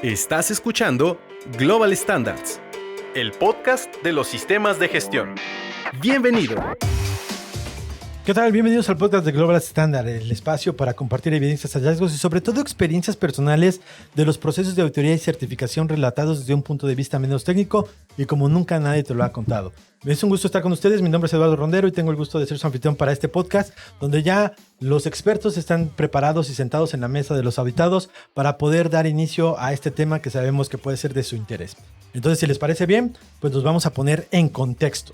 Estás escuchando Global Standards, el podcast de los sistemas de gestión. Bienvenido. ¿Qué tal? Bienvenidos al podcast de Global Standard, el espacio para compartir evidencias, hallazgos y sobre todo experiencias personales de los procesos de auditoría y certificación relatados desde un punto de vista menos técnico y como nunca nadie te lo ha contado. Es un gusto estar con ustedes, mi nombre es Eduardo Rondero y tengo el gusto de ser su anfitrión para este podcast, donde ya los expertos están preparados y sentados en la mesa de los auditados para poder dar inicio a este tema que sabemos que puede ser de su interés. Entonces, si les parece bien, pues nos vamos a poner en contexto.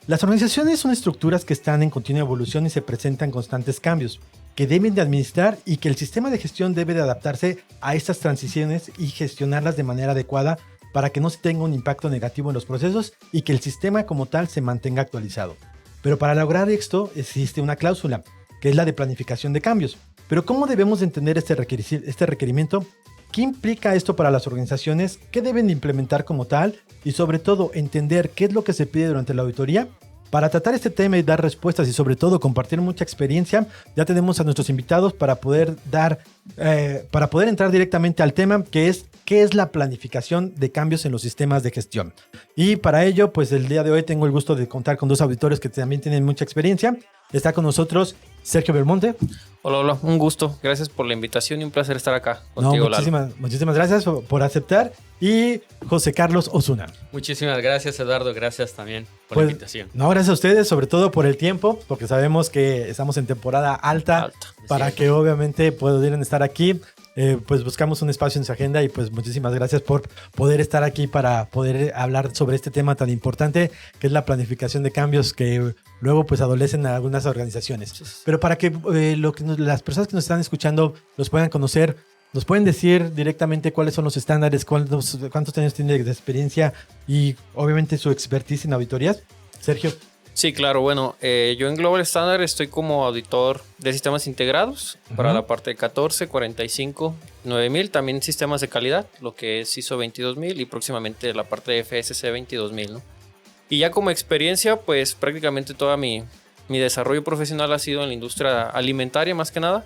Las organizaciones son estructuras que están en continua evolución y se presentan constantes cambios, que deben de administrar y que el sistema de gestión debe de adaptarse a estas transiciones y gestionarlas de manera adecuada para que no se tenga un impacto negativo en los procesos y que el sistema como tal se mantenga actualizado. Pero para lograr esto existe una cláusula, que es la de planificación de cambios. Pero ¿cómo debemos de entender este requerimiento? ¿Qué implica esto para las organizaciones? ¿Qué deben de implementar como tal? Y sobre todo, entender qué es lo que se pide durante la auditoría. Para tratar este tema y dar respuestas y sobre todo compartir mucha experiencia, ya tenemos a nuestros invitados para poder entrar directamente al tema, que es qué es la planificación de cambios en los sistemas de gestión. Y para ello, pues el día de hoy tengo el gusto de contar con dos auditores que también tienen mucha experiencia. Está con nosotros Sergio Belmonte. Hola, un gusto. Gracias por la invitación y un placer estar acá contigo, muchísimas gracias por aceptar. Y José Carlos Osuna. Muchísimas gracias, Eduardo. Gracias también por la invitación. No, gracias a ustedes, sobre todo por el tiempo, porque sabemos que estamos en temporada alta para que obviamente pudieran estar aquí. Pues buscamos un espacio en su agenda y pues muchísimas gracias por poder estar aquí para poder hablar sobre este tema tan importante que es la planificación de cambios que luego pues adolecen en algunas organizaciones. Pero para que las personas que nos están escuchando los puedan conocer, ¿nos pueden decir directamente cuáles son los estándares, cuántos años tiene de experiencia y obviamente su expertise en auditorías? Sergio. Sí, claro. Bueno, yo en Global Standard estoy como auditor de sistemas integrados para la parte de 14, 45, 9000, también sistemas de calidad, lo que es ISO 22000 y próximamente la parte de FSC 22000, ¿no? Y ya como experiencia, pues prácticamente toda mi desarrollo profesional ha sido en la industria alimentaria más que nada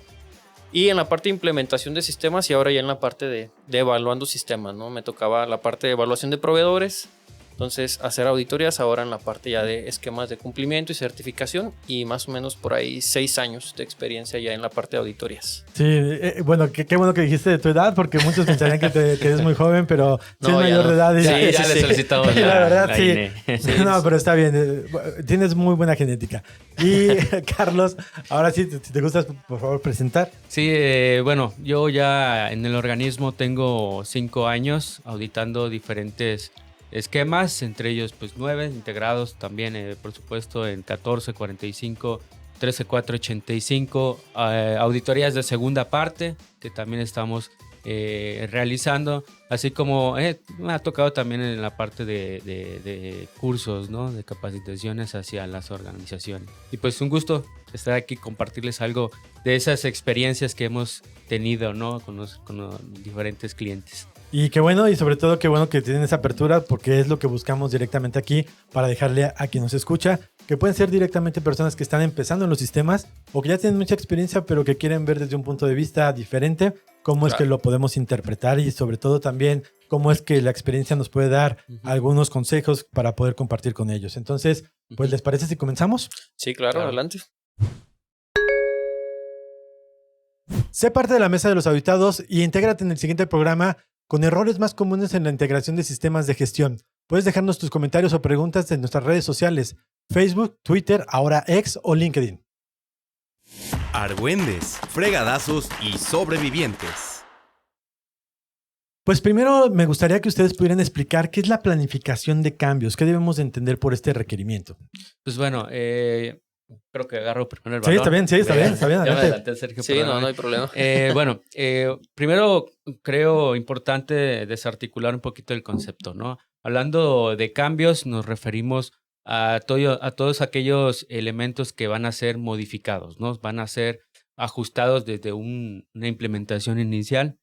y en la parte de implementación de sistemas y ahora ya en la parte de evaluando sistemas, ¿no? Me tocaba la parte de evaluación de proveedores. Entonces, hacer auditorías ahora en la parte ya de esquemas de cumplimiento y certificación y más o menos por ahí 6 años de experiencia ya en la parte de auditorías. Sí, bueno, qué bueno que dijiste de tu edad porque muchos pensarían que eres muy joven, pero no, sí es mayor de edad. Ya le solicitamos la verdad, la sí. INE. Sí. No, pero está bien, tienes muy buena genética. Y Carlos, ahora sí, si te gustas, por favor, presentar. Sí, bueno, yo ya en el organismo tengo 5 años auditando diferentes esquemas, entre ellos pues 9 integrados también, por supuesto en 14, 45, 13, 4, 85, auditorías de segunda parte que también estamos realizando, así como me ha tocado también en la parte de cursos, ¿no? De capacitaciones hacia las organizaciones. Y pues un gusto estar aquí, compartirles algo de esas experiencias que hemos tenido, ¿no? con los diferentes clientes. Y qué bueno, y sobre todo qué bueno que tienen esa apertura porque es lo que buscamos directamente aquí para dejarle a quien nos escucha, que pueden ser directamente personas que están empezando en los sistemas o que ya tienen mucha experiencia pero que quieren ver desde un punto de vista diferente cómo es que lo podemos interpretar y sobre todo también cómo es que la experiencia nos puede dar algunos consejos para poder compartir con ellos. Entonces, pues ¿les parece si comenzamos? Sí, claro. Adelante. Sé parte de la mesa de los auditados y intégrate en el siguiente programa con errores más comunes en la integración de sistemas de gestión. Puedes dejarnos tus comentarios o preguntas en nuestras redes sociales, Facebook, Twitter, ahora X o LinkedIn. Argüendes, fregadazos y sobrevivientes. Pues primero me gustaría que ustedes pudieran explicar qué es la planificación de cambios, qué debemos de entender por este requerimiento. Pues bueno, creo que agarro primero el balón. Sí, está bien. Ya me adelanté, Sergio. Sí, no hay problema. Bueno, primero creo importante desarticular un poquito el concepto, ¿no? Hablando de cambios, nos referimos a todos aquellos elementos que van a ser modificados, ¿no? Van a ser ajustados desde una implementación inicial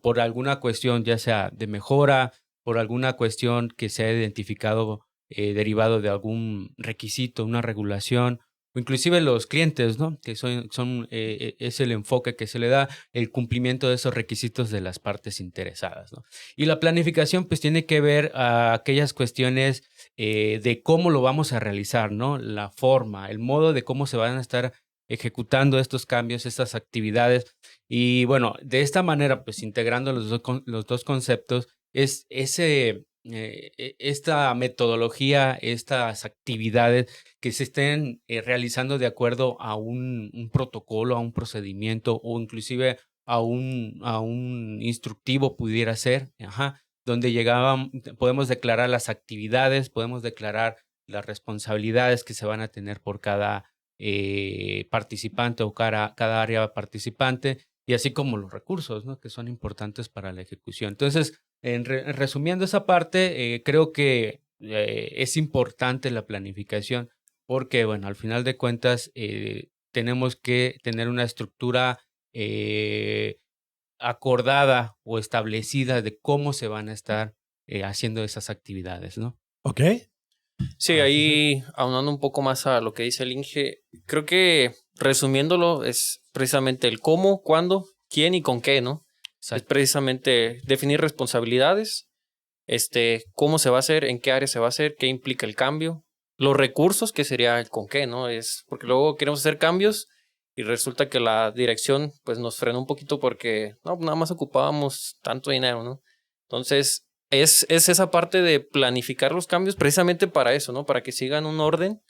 por alguna cuestión, ya sea de mejora, por alguna cuestión que se ha identificado derivado de algún requisito, una regulación o inclusive los clientes, ¿no? Que es el enfoque que se le da, el cumplimiento de esos requisitos de las partes interesadas, ¿no? Y la planificación pues tiene que ver a aquellas cuestiones de cómo lo vamos a realizar, ¿no? La forma, el modo de cómo se van a estar ejecutando estos cambios, estas actividades. Y bueno, de esta manera, pues integrando los dos conceptos, es esta metodología, estas actividades que se estén realizando de acuerdo a un protocolo, a un procedimiento o inclusive a un instructivo pudiera ser, donde podemos declarar las actividades, podemos declarar las responsabilidades que se van a tener por cada participante o cada área participante, y así como los recursos, ¿no? Que son importantes para la ejecución. Entonces, resumiendo esa parte, creo que es importante la planificación porque, bueno, al final de cuentas, tenemos que tener una estructura acordada o establecida de cómo se van a estar haciendo esas actividades, ¿no? Ok. Sí, ahí aunando un poco más a lo que dice el Inge, creo que resumiéndolo es precisamente el cómo, cuándo, quién y con qué, ¿no? Exacto. Es precisamente definir responsabilidades, cómo se va a hacer, en qué área se va a hacer, qué implica el cambio, los recursos, que sería el con qué, ¿no? Es porque luego queremos hacer cambios y resulta que la dirección pues nos frenó un poquito porque no, nada más ocupábamos tanto dinero, ¿no? Entonces, es esa parte de planificar los cambios precisamente para eso, ¿no? Para que sigan un orden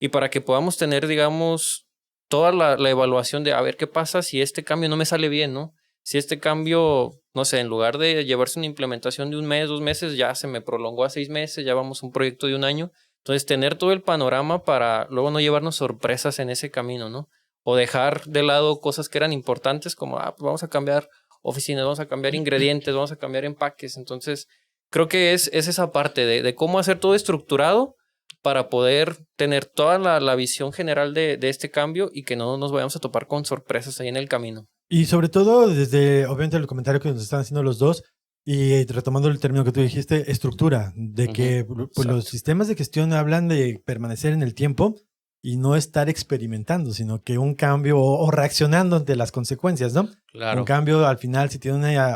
y para que podamos tener, digamos, toda la evaluación de a ver qué pasa si este cambio no me sale bien, ¿no? Si este cambio, no sé, en lugar de llevarse una implementación de 1 mes, 2 meses, ya se me prolongó a 6 meses, ya vamos a un proyecto de 1 año. Entonces, tener todo el panorama para luego no llevarnos sorpresas en ese camino, ¿no? O dejar de lado cosas que eran importantes como, pues vamos a cambiar oficinas, vamos a cambiar ingredientes, vamos a cambiar empaques. Entonces, creo que es esa parte de cómo hacer todo estructurado para poder tener toda la visión general de este cambio y que no nos vayamos a topar con sorpresas ahí en el camino. Y sobre todo, desde, obviamente, el comentario que nos están haciendo los dos, y retomando el término que tú dijiste, estructura, de que pues, los sistemas de gestión hablan de permanecer en el tiempo y no estar experimentando, sino que un cambio o reaccionando ante las consecuencias, ¿no? Claro. Un cambio, al final, si tiene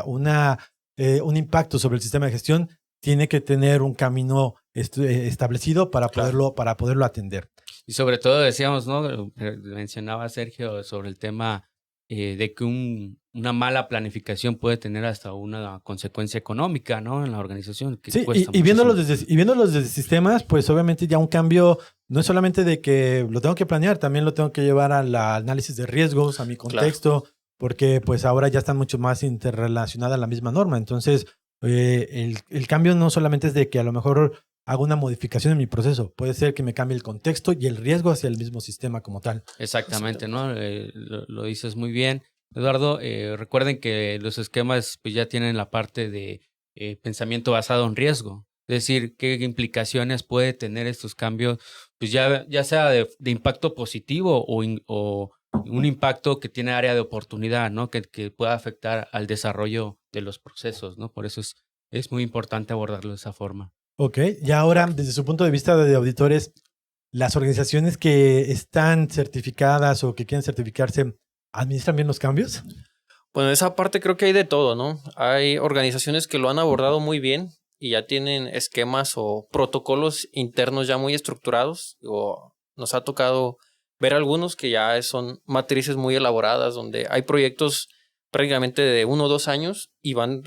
un impacto sobre el sistema de gestión, tiene que tener un camino establecido para poderlo atender. Y sobre todo decíamos, ¿no? Mencionaba Sergio sobre el tema de que una mala planificación puede tener hasta una consecuencia económica, ¿no? En la organización. Que sí, cuesta y viéndolos desde sistemas, pues obviamente ya un cambio no es solamente de que lo tengo que planear, también lo tengo que llevar al análisis de riesgos, a mi contexto, claro, porque pues ahora ya están mucho más interrelacionadas a la misma norma. Entonces, el cambio no solamente es de que a lo mejor hago una modificación en mi proceso, puede ser que me cambie el contexto y el riesgo hacia el mismo sistema como tal. Exactamente, ¿no? Lo dices muy bien, Eduardo. Recuerden que los esquemas pues ya tienen la parte de pensamiento basado en riesgo, es decir, qué implicaciones puede tener estos cambios, pues ya sea de impacto positivo o un impacto que tiene área de oportunidad, ¿no? Que pueda afectar al desarrollo de los procesos, ¿no? Por eso es muy importante abordarlo de esa forma. Ok, y ahora, desde su punto de vista de auditores, ¿las organizaciones que están certificadas o que quieren certificarse administran bien los cambios? Bueno, esa parte creo que hay de todo, ¿no? Hay organizaciones que lo han abordado muy bien y ya tienen esquemas o protocolos internos ya muy estructurados. Nos ha tocado ver algunos que ya son matrices muy elaboradas, donde hay proyectos prácticamente de 1 o 2 años y van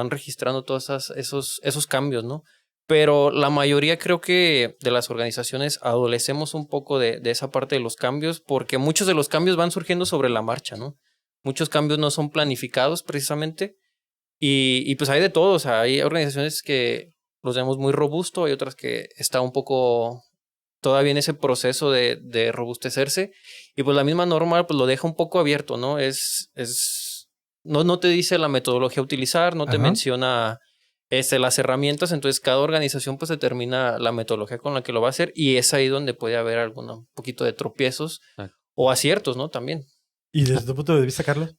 registrando todos esos cambios, ¿no? Pero la mayoría creo que de las organizaciones adolecemos un poco de esa parte de los cambios porque muchos de los cambios van surgiendo sobre la marcha, ¿no? Muchos cambios no son planificados precisamente y pues hay de todo. O sea, hay organizaciones que los vemos muy robusto, hay otras que está un poco todavía en ese proceso de robustecerse y pues la misma norma pues lo deja un poco abierto, ¿no? No te dice la metodología a utilizar, no te menciona las herramientas, entonces cada organización pues determina la metodología con la que lo va a hacer y es ahí donde puede haber un poquito de tropiezos o aciertos, ¿no? También. ¿Y desde tu punto de vista, Carlos?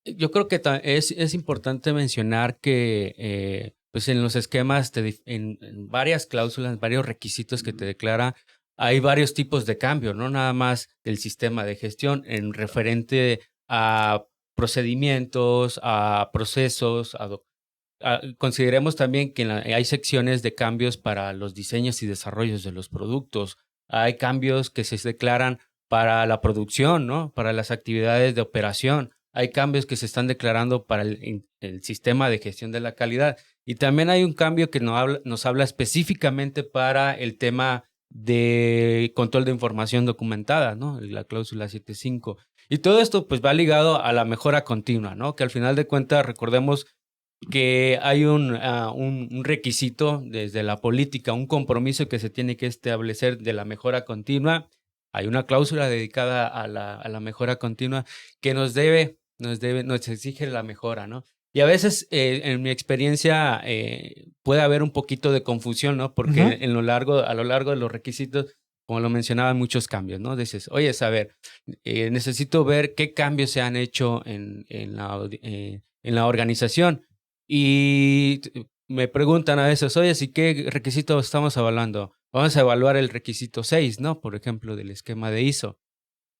Yo creo que es importante mencionar que pues en los esquemas, en varias cláusulas, varios requisitos que te declara, hay varios tipos de cambio, no nada más del sistema de gestión en referente a procedimientos, a procesos, consideremos también que hay secciones de cambios para los diseños y desarrollos de los productos. Hay cambios que se declaran para la producción, ¿no? Para las actividades de operación. Hay cambios que se están declarando para el sistema de gestión de la calidad. Y también hay un cambio que nos habla específicamente para el tema de control de información documentada, ¿no? La cláusula 7.5. Y todo esto pues va ligado a la mejora continua, ¿no? Que al final de cuentas recordemos que hay un requisito desde la política, un compromiso que se tiene que establecer de la mejora continua. Hay una cláusula dedicada a la mejora continua que nos exige la mejora, ¿no? Y a veces, en mi experiencia, puede haber un poquito de confusión, ¿no? Porque a lo largo de los requisitos, como lo mencionaba, hay muchos cambios, ¿no? Dices, oye, a ver, necesito ver qué cambios se han hecho en la organización. Y me preguntan a veces, oye, ¿sí qué requisito estamos evaluando? Vamos a evaluar el requisito 6, ¿no? Por ejemplo, del esquema de ISO.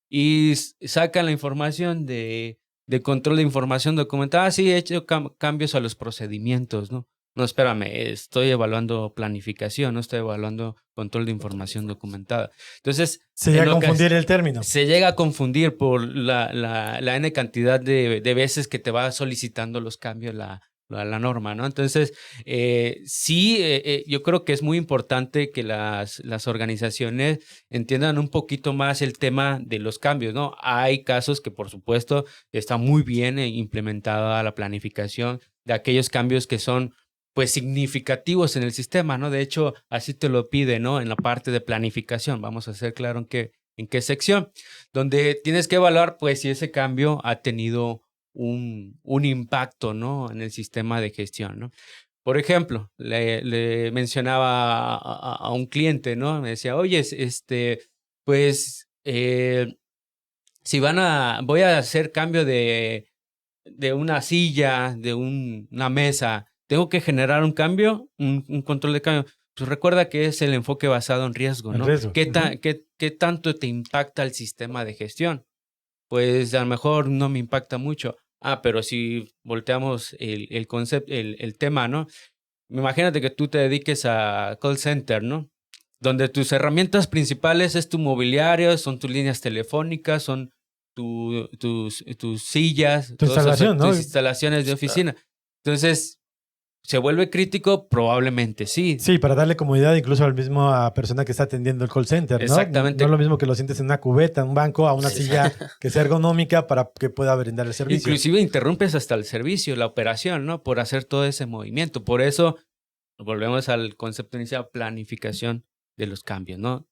Y sacan la información de control de información documentada. Sí, he hecho cambios a los procedimientos, ¿no? No, espérame, estoy evaluando planificación, no estoy evaluando control de información documentada. Entonces... Se llega a confundir el término. Se llega a confundir por la N cantidad de veces que te va solicitando los cambios la norma, ¿no? Entonces, yo creo que es muy importante que las organizaciones entiendan un poquito más el tema de los cambios, ¿no? Hay casos que, por supuesto, está muy bien implementada la planificación de aquellos cambios que son pues significativos en el sistema, ¿no? De hecho, así te lo pide, ¿no? En la parte de planificación, vamos a hacer claro en qué sección, donde tienes que evaluar, pues, si ese cambio ha tenido un impacto, ¿no? En el sistema de gestión, ¿no? Por ejemplo, le mencionaba a un cliente, ¿no? Me decía, oye, pues, si voy a hacer cambio de una silla, de una mesa, ¿tengo que generar un cambio, un control de cambio? Pues recuerda que es el enfoque basado en riesgo, ¿no? ¿Qué tanto te impacta el sistema de gestión? Pues a lo mejor no me impacta mucho. Pero si volteamos el concepto, el tema, ¿no? Imagínate que tú te dediques a call center, ¿no? Donde tus herramientas principales es tu mobiliario, son tus líneas telefónicas, son tus sillas, tu instalación, ¿no? Tus instalaciones de oficina. Entonces, ¿se vuelve crítico? Probablemente sí. Sí, para darle comodidad incluso al mismo persona que está atendiendo el call center, ¿no? Exactamente. No es lo mismo que lo sientes en una cubeta, en un banco, a una silla que sea ergonómica para que pueda brindar el servicio. Inclusive interrumpes hasta el servicio, la operación, ¿no? Por hacer todo ese movimiento. Por eso, volvemos al concepto inicial, planificación de los cambios, ¿no?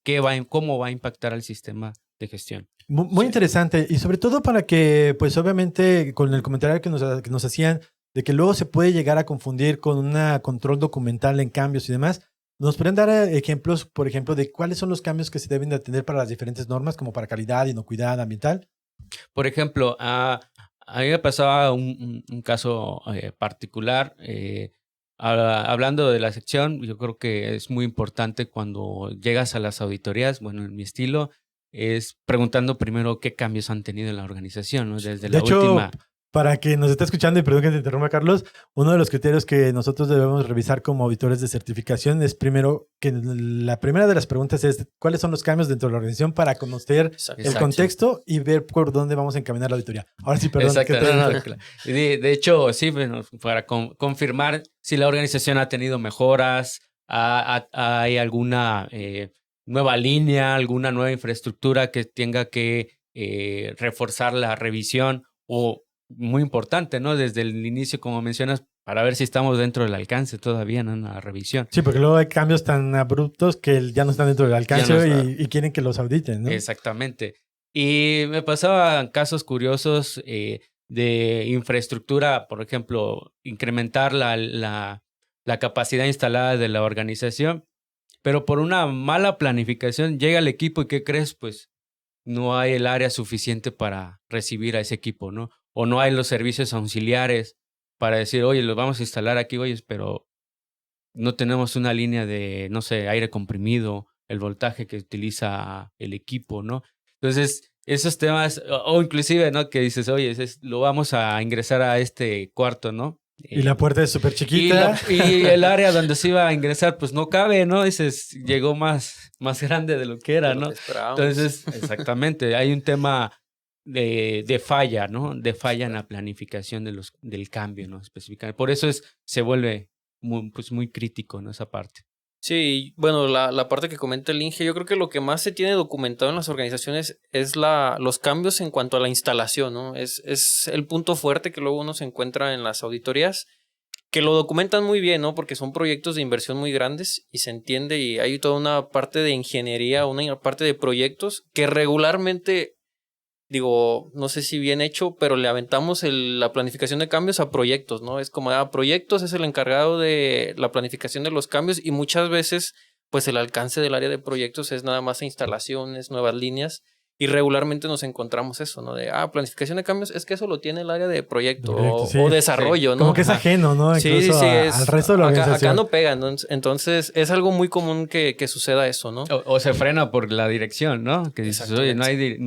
¿Cómo va a impactar al sistema de gestión? Muy interesante. Y sobre todo para que, pues obviamente, con el comentario que nos hacían, de que luego se puede llegar a confundir con un control documental en cambios y demás. ¿Nos pueden dar ejemplos, por ejemplo, de cuáles son los cambios que se deben de atender para las diferentes normas, como para calidad, inocuidad ambiental? Por ejemplo, a mí me pasaba un caso particular. Hablando de la sección, yo creo que es muy importante cuando llegas a las auditorías, bueno, en mi estilo, es preguntando primero qué cambios han tenido en la organización, ¿no? Desde la última... Para quien nos está escuchando, y perdón que te interrumpa, Carlos, uno de los criterios que nosotros debemos revisar como auditores de certificación es primero, que la primera de las preguntas es ¿cuáles son los cambios dentro de la organización para conocer el contexto y ver por dónde vamos a encaminar la auditoría? Ahora sí, perdón. Exacto. De hecho, sí, bueno, para confirmar si la organización ha tenido mejoras, hay alguna nueva línea, alguna nueva infraestructura que tenga que reforzar la revisión o muy importante, ¿no? Desde el inicio, como mencionas, para ver si estamos dentro del alcance todavía, ¿no? En la revisión. Sí, porque luego hay cambios tan abruptos que ya no están dentro del alcance y quieren que los auditen, ¿no? Exactamente. Y me pasaban casos curiosos de infraestructura, por ejemplo, incrementar la capacidad instalada de la organización, pero por una mala planificación llega el equipo y ¿qué crees? Pues no hay el área suficiente para recibir a ese equipo, ¿no? O no hay los servicios auxiliares para decir, oye, los vamos a instalar aquí, oye, pero no tenemos una línea de, no sé, aire comprimido, el voltaje que utiliza el equipo, ¿no? Entonces, esos temas, o inclusive, ¿no? Que dices, oye, lo vamos a ingresar a este cuarto, ¿no? Y la puerta es súper chiquita. Y el área donde se iba a ingresar, pues no cabe, ¿no? Dices, llegó más grande de lo que era, ¿no? Entonces, exactamente, hay un tema de falla, ¿no? De falla en la planificación del cambio, ¿no? Específicamente. Por eso se vuelve muy crítico, ¿no? Esa parte. Sí, bueno, la parte que comenta el Inge, yo creo que lo que más se tiene documentado en las organizaciones es los cambios en cuanto a la instalación, ¿no? Es el punto fuerte que luego uno se encuentra en las auditorías, que lo documentan muy bien, ¿no? Porque son proyectos de inversión muy grandes y se entiende, y hay toda una parte de ingeniería, una parte de proyectos que regularmente, digo, no sé si bien hecho, pero le aventamos la planificación de cambios a proyectos, ¿no? Es como, proyectos es el encargado de la planificación de los cambios, y muchas veces, pues el alcance del área de proyectos es nada más a instalaciones, nuevas líneas, y regularmente nos encontramos eso, ¿no? De, planificación de cambios, es que eso lo tiene el área de proyecto sí, o desarrollo, sí. ¿no? Como que es ajeno, ¿no? Incluso al resto de la organización. Acá no pega, ¿no? Entonces es algo muy común que suceda eso, ¿no? O se frena por la dirección, ¿no? Que dices, oye, no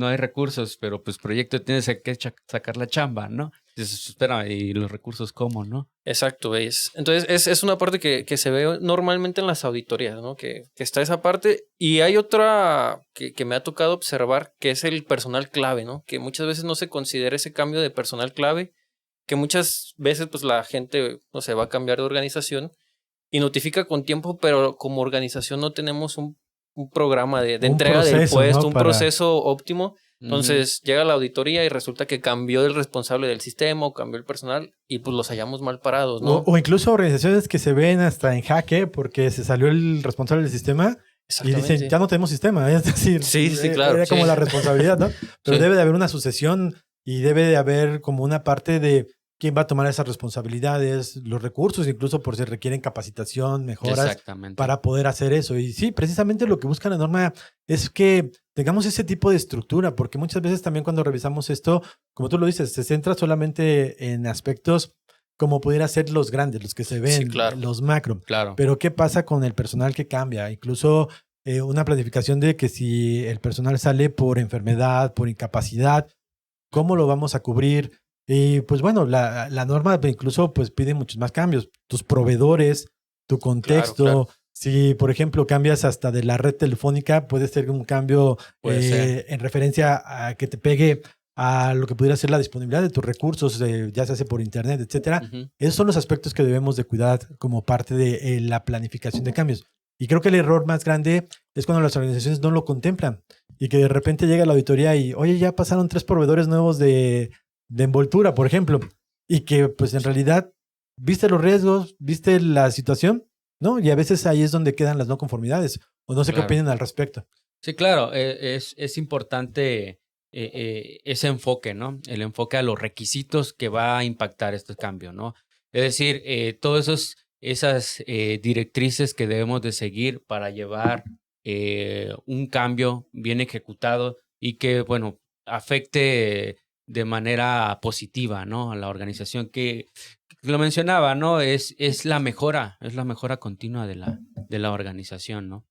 hay recursos, pero pues proyecto tienes que sacar la chamba, ¿no? Dices, espera, ¿y los recursos cómo, no? Exacto, ¿ves? Entonces es una parte que se ve normalmente en las auditorías, ¿no? Que está esa parte, y hay otra que me ha tocado observar, que es el personal clave, ¿no? Que muchas veces no se considera ese cambio de personal clave, que muchas veces pues la gente, no sé, va a cambiar de organización y notifica con tiempo, pero como organización no tenemos un programa de entrega del puesto, ¿no? Un proceso óptimo. Entonces llega la auditoría y resulta que cambió el responsable del sistema o cambió el personal y pues los hallamos mal parados, ¿no? O incluso organizaciones que se ven hasta en jaque porque se salió el responsable del sistema y dicen, ya no tenemos sistema. Es decir, sí, claro. Era como la responsabilidad, ¿no? Pero debe de haber una sucesión y debe de haber como una parte de quién va a tomar esas responsabilidades, los recursos, incluso por si requieren capacitación, mejoras para poder hacer eso. Y sí, precisamente lo que busca la norma es que tengamos ese tipo de estructura, porque muchas veces también cuando revisamos esto, como tú lo dices, se centra solamente en aspectos como pudiera ser los grandes, los que se ven, los macro. Claro. Pero ¿qué pasa con el personal que cambia? Incluso una planificación de que si el personal sale por enfermedad, por incapacidad, ¿cómo lo vamos a cubrir? Y pues bueno, la norma incluso pues pide muchos más cambios. Tus proveedores, tu contexto. Claro. Si, por ejemplo, cambias hasta de la red telefónica, puede ser un cambio en referencia a que te pegue a lo que pudiera ser la disponibilidad de tus recursos, ya se hace por internet, etcétera. Esos son los aspectos que debemos de cuidar como parte de la planificación de cambios. Y creo que el error más grande es cuando las organizaciones no lo contemplan y que de repente llega la auditoría y, oye, ya pasaron 3 proveedores nuevos de envoltura, por ejemplo, y que pues en realidad viste los riesgos, viste la situación, ¿no? Y a veces ahí es donde quedan las no conformidades, o no sé qué opinan al respecto. Sí, claro, es importante ese enfoque, ¿no? El enfoque a los requisitos que va a impactar este cambio, ¿no? Es decir, todas esas directrices que debemos de seguir para llevar un cambio bien ejecutado y que, bueno, afecte de manera positiva, ¿no? A la organización que lo mencionaba, ¿no? Es la mejora continua de la organización, ¿no?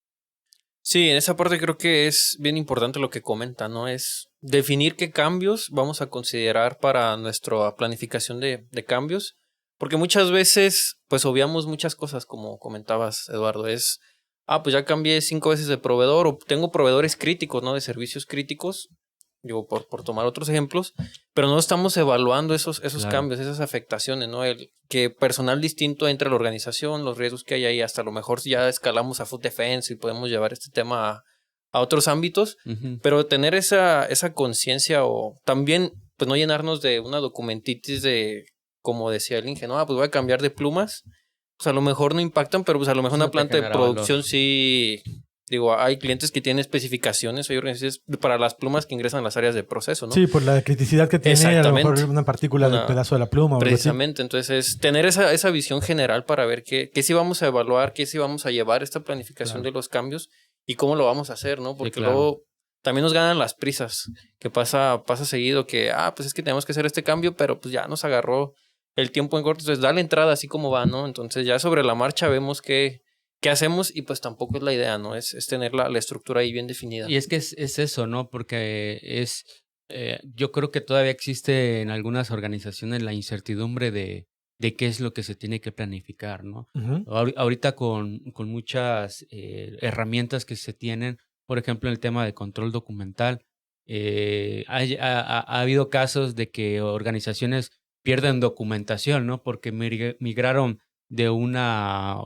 Sí, en esa parte creo que es bien importante lo que comenta, ¿no? Es definir qué cambios vamos a considerar para nuestra planificación de cambios, porque muchas veces pues obviamos muchas cosas, como comentabas, Eduardo, pues ya cambié 5 veces de proveedor, o tengo proveedores críticos, ¿no? De servicios críticos, digo, por tomar otros ejemplos, pero no estamos evaluando esos cambios, esas afectaciones, ¿no? El que personal distinto entre la organización, los riesgos que hay ahí, hasta a lo mejor ya escalamos a Food Defense y podemos llevar este tema a otros ámbitos, pero tener esa conciencia, o también pues no llenarnos de una documentitis de, como decía el Inge, pues voy a cambiar de plumas, pues a lo mejor no impactan, pero pues a lo mejor una planta de producción sí. Digo, hay clientes que tienen especificaciones, hay organizaciones para las plumas que ingresan a las áreas de proceso, ¿no? Sí, por la criticidad que tiene, a lo mejor una partícula del pedazo de la pluma. Precisamente, entonces es tener esa visión general para ver qué sí vamos a evaluar, qué sí vamos a llevar esta planificación de los cambios y cómo lo vamos a hacer, ¿no? Porque luego también nos ganan las prisas, que pasa seguido que, pues es que tenemos que hacer este cambio, pero pues ya nos agarró el tiempo en corto, entonces da la entrada así como va, ¿no? Entonces ya sobre la marcha vemos qué qué hacemos y pues tampoco es la idea, ¿no? Es tener la estructura ahí bien definida. Y es que es eso, ¿no? Porque yo creo que todavía existe en algunas organizaciones la incertidumbre de qué es lo que se tiene que planificar, ¿no? Ujú. Ahorita con muchas herramientas que se tienen, por ejemplo, el tema de control documental, ha habido casos de que organizaciones pierden documentación, ¿no? Porque migraron de una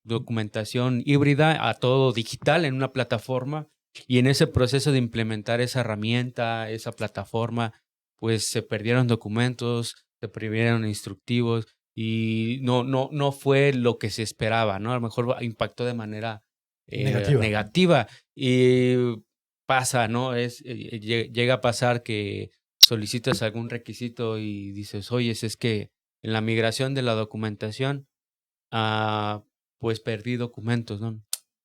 documentación híbrida a todo digital en una plataforma, y en ese proceso de implementar esa herramienta, esa plataforma, pues se perdieron documentos, se perdieron instructivos y no fue lo que se esperaba, ¿no? A lo mejor impactó de manera negativa y pasa, ¿no? Llega a pasar que solicitas algún requisito y dices, oye, es que en la migración de la documentación, pues perdí documentos, ¿no?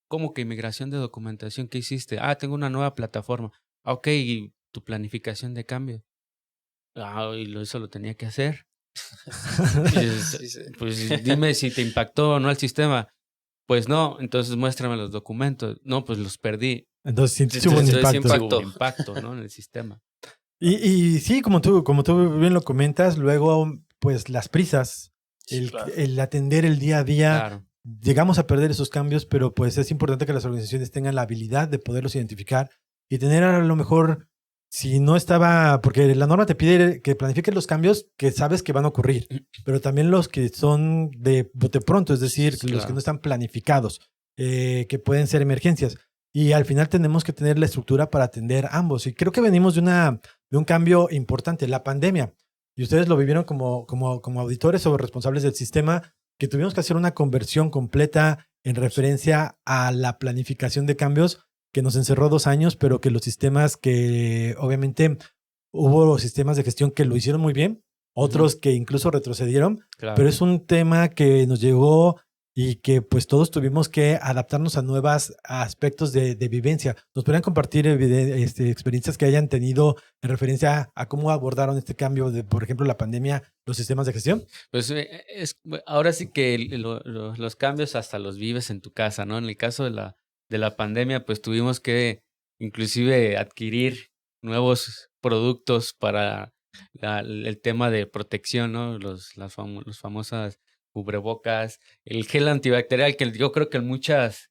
¿Cómo que migración de documentación? ¿Qué hiciste? Tengo una nueva plataforma. Ok, ¿y tu planificación de cambio? Y eso lo tenía que hacer. Pues dime si te impactó o no el sistema. Pues no, entonces muéstrame los documentos. No, pues los perdí. Entonces sí hubo un impacto. Hubo impacto, ¿no? En el sistema. Y sí, como tú bien lo comentas, luego pues las prisas, Claro. el atender el día a día, Claro. llegamos a perder esos cambios, pero pues es importante que las organizaciones tengan la habilidad de poderlos identificar y tener a lo mejor, si no estaba, porque la norma te pide que planifiques los cambios que sabes que van a ocurrir, pero también los que son de bote pronto, es decir, Sí, los claro. que no están planificados, que pueden ser emergencias. Y al final tenemos que tener la estructura para atender ambos. Y creo que venimos de un cambio importante, la pandemia. Y ustedes lo vivieron como auditores o responsables del sistema, que tuvimos que hacer una conversión completa en referencia a la planificación de cambios que nos encerró 2 años, pero que los sistemas que obviamente hubo sistemas de gestión que lo hicieron muy bien, otros que incluso retrocedieron, Claro. pero es un tema que nos llegó y que pues todos tuvimos que adaptarnos a nuevos aspectos de vivencia. ¿Nos podrían compartir experiencias que hayan tenido en referencia a cómo abordaron este cambio de, por ejemplo, la pandemia, los sistemas de gestión? Pues ahora sí que los cambios hasta los vives en tu casa, ¿no? En el caso de la pandemia, pues tuvimos que inclusive adquirir nuevos productos para el tema de protección, ¿no? Los famosas cubrebocas, el gel antibacterial, que yo creo que en muchas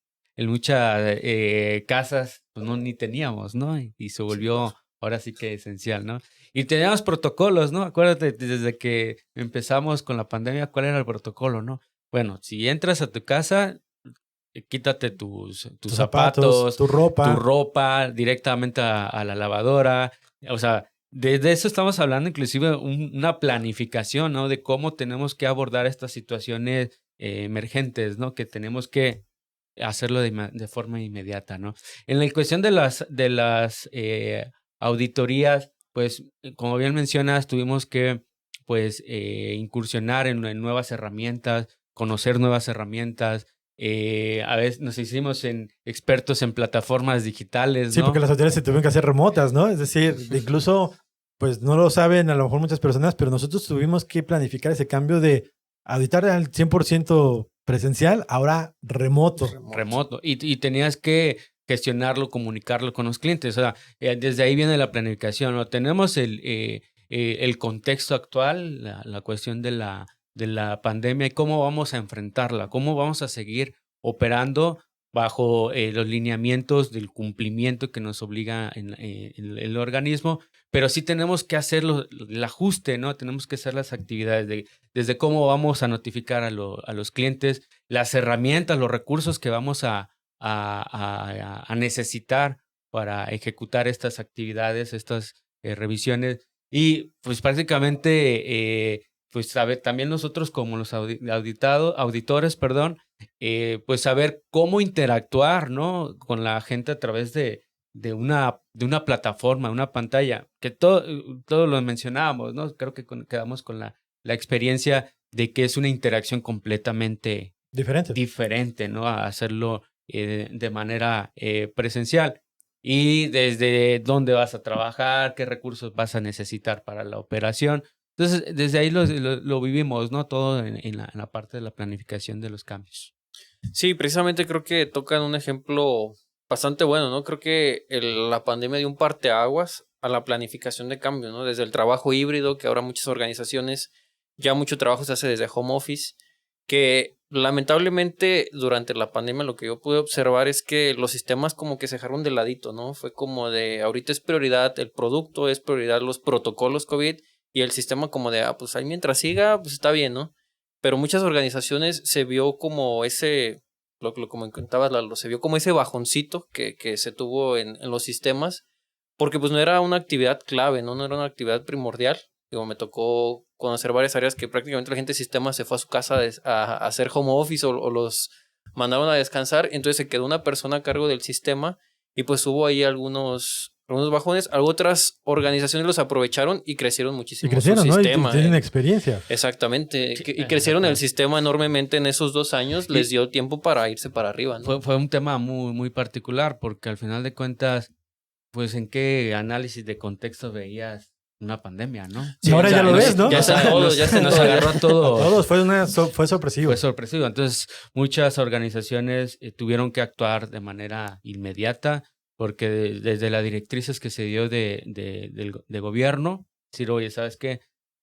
casas pues no ni teníamos, ¿no? Y se volvió ahora sí que esencial, ¿no? Y teníamos protocolos, ¿no? Acuérdate, desde que empezamos con la pandemia, ¿cuál era el protocolo, no? Bueno, si entras a tu casa, quítate tus zapatos, tu ropa. tu ropa directamente a la lavadora. O sea, de eso estamos hablando, inclusive una planificación, ¿no? De cómo tenemos que abordar estas situaciones emergentes, ¿no? Que tenemos que hacerlo de forma inmediata, ¿no? En la cuestión de las auditorías, pues, como bien mencionas, tuvimos que, pues, incursionar en nuevas herramientas, conocer nuevas herramientas. A veces nos hicimos expertos en plataformas digitales, ¿no? Sí, porque las autoridades se tuvieron que hacer remotas, ¿no? Es decir, incluso, pues no lo saben a lo mejor muchas personas, pero nosotros tuvimos que planificar ese cambio de auditar al 100% presencial, ahora remoto. Remoto. Y tenías que gestionarlo, comunicarlo con los clientes. O sea, desde ahí viene la planificación, ¿no? Tenemos el contexto actual, la cuestión de la pandemia y cómo vamos a enfrentarla, cómo vamos a seguir operando bajo los lineamientos del cumplimiento que nos obliga en el organismo, pero sí tenemos que hacer el ajuste, ¿no? Tenemos que hacer las actividades desde cómo vamos a notificar a los clientes, las herramientas, los recursos que vamos a necesitar para ejecutar estas actividades, estas revisiones. Y pues prácticamente, pues también nosotros como los auditores, pues saber cómo interactuar, ¿no? Con la gente a través de una plataforma, una pantalla, que todo lo mencionábamos, ¿no? Creo que quedamos con la experiencia de que es una interacción completamente diferente, ¿no? A hacerlo de manera presencial. Y desde dónde vas a trabajar, qué recursos vas a necesitar para la operación. Entonces, desde ahí lo vivimos, ¿no? Todo en la parte de la planificación de los cambios. Sí, precisamente creo que tocan un ejemplo bastante bueno, ¿no? Creo que la pandemia dio un parteaguas a la planificación de cambio, ¿no? Desde el trabajo híbrido, que ahora muchas organizaciones, ya mucho trabajo se hace desde home office, que lamentablemente durante la pandemia lo que yo pude observar es que los sistemas como que se dejaron de ladito, ¿no? Fue como de ahorita es prioridad el producto, es prioridad los protocolos COVID y el sistema como de, pues ahí mientras siga, pues está bien, ¿no? Pero muchas organizaciones se vio como ese, como comentabas, Lalo, se vio como ese bajoncito que se tuvo en los sistemas, porque pues no era una actividad clave, ¿no? No era una actividad primordial. Digo, me tocó conocer varias áreas que prácticamente la gente de sistemas se fue a su casa a hacer home office o los mandaron a descansar, entonces se quedó una persona a cargo del sistema y pues hubo ahí algunos bajones. Otras organizaciones los aprovecharon y crecieron muchísimo. Y crecieron, su ¿no? sistema, y tienen experiencia. Exactamente. Y crecieron el sistema enormemente en esos 2 años. Les dio tiempo para irse para arriba, ¿no? Fue un tema muy, muy particular porque al final de cuentas, pues en qué análisis de contexto veías una pandemia, ¿no? Sí, ahora ya lo ves, ¿no? Ya se nos agarró a todos. A todos, fue sorpresivo. Fue sorpresivo. Entonces, muchas organizaciones tuvieron que actuar de manera inmediata porque desde las directrices que se dio de gobierno, decir, oye, ¿sabes qué?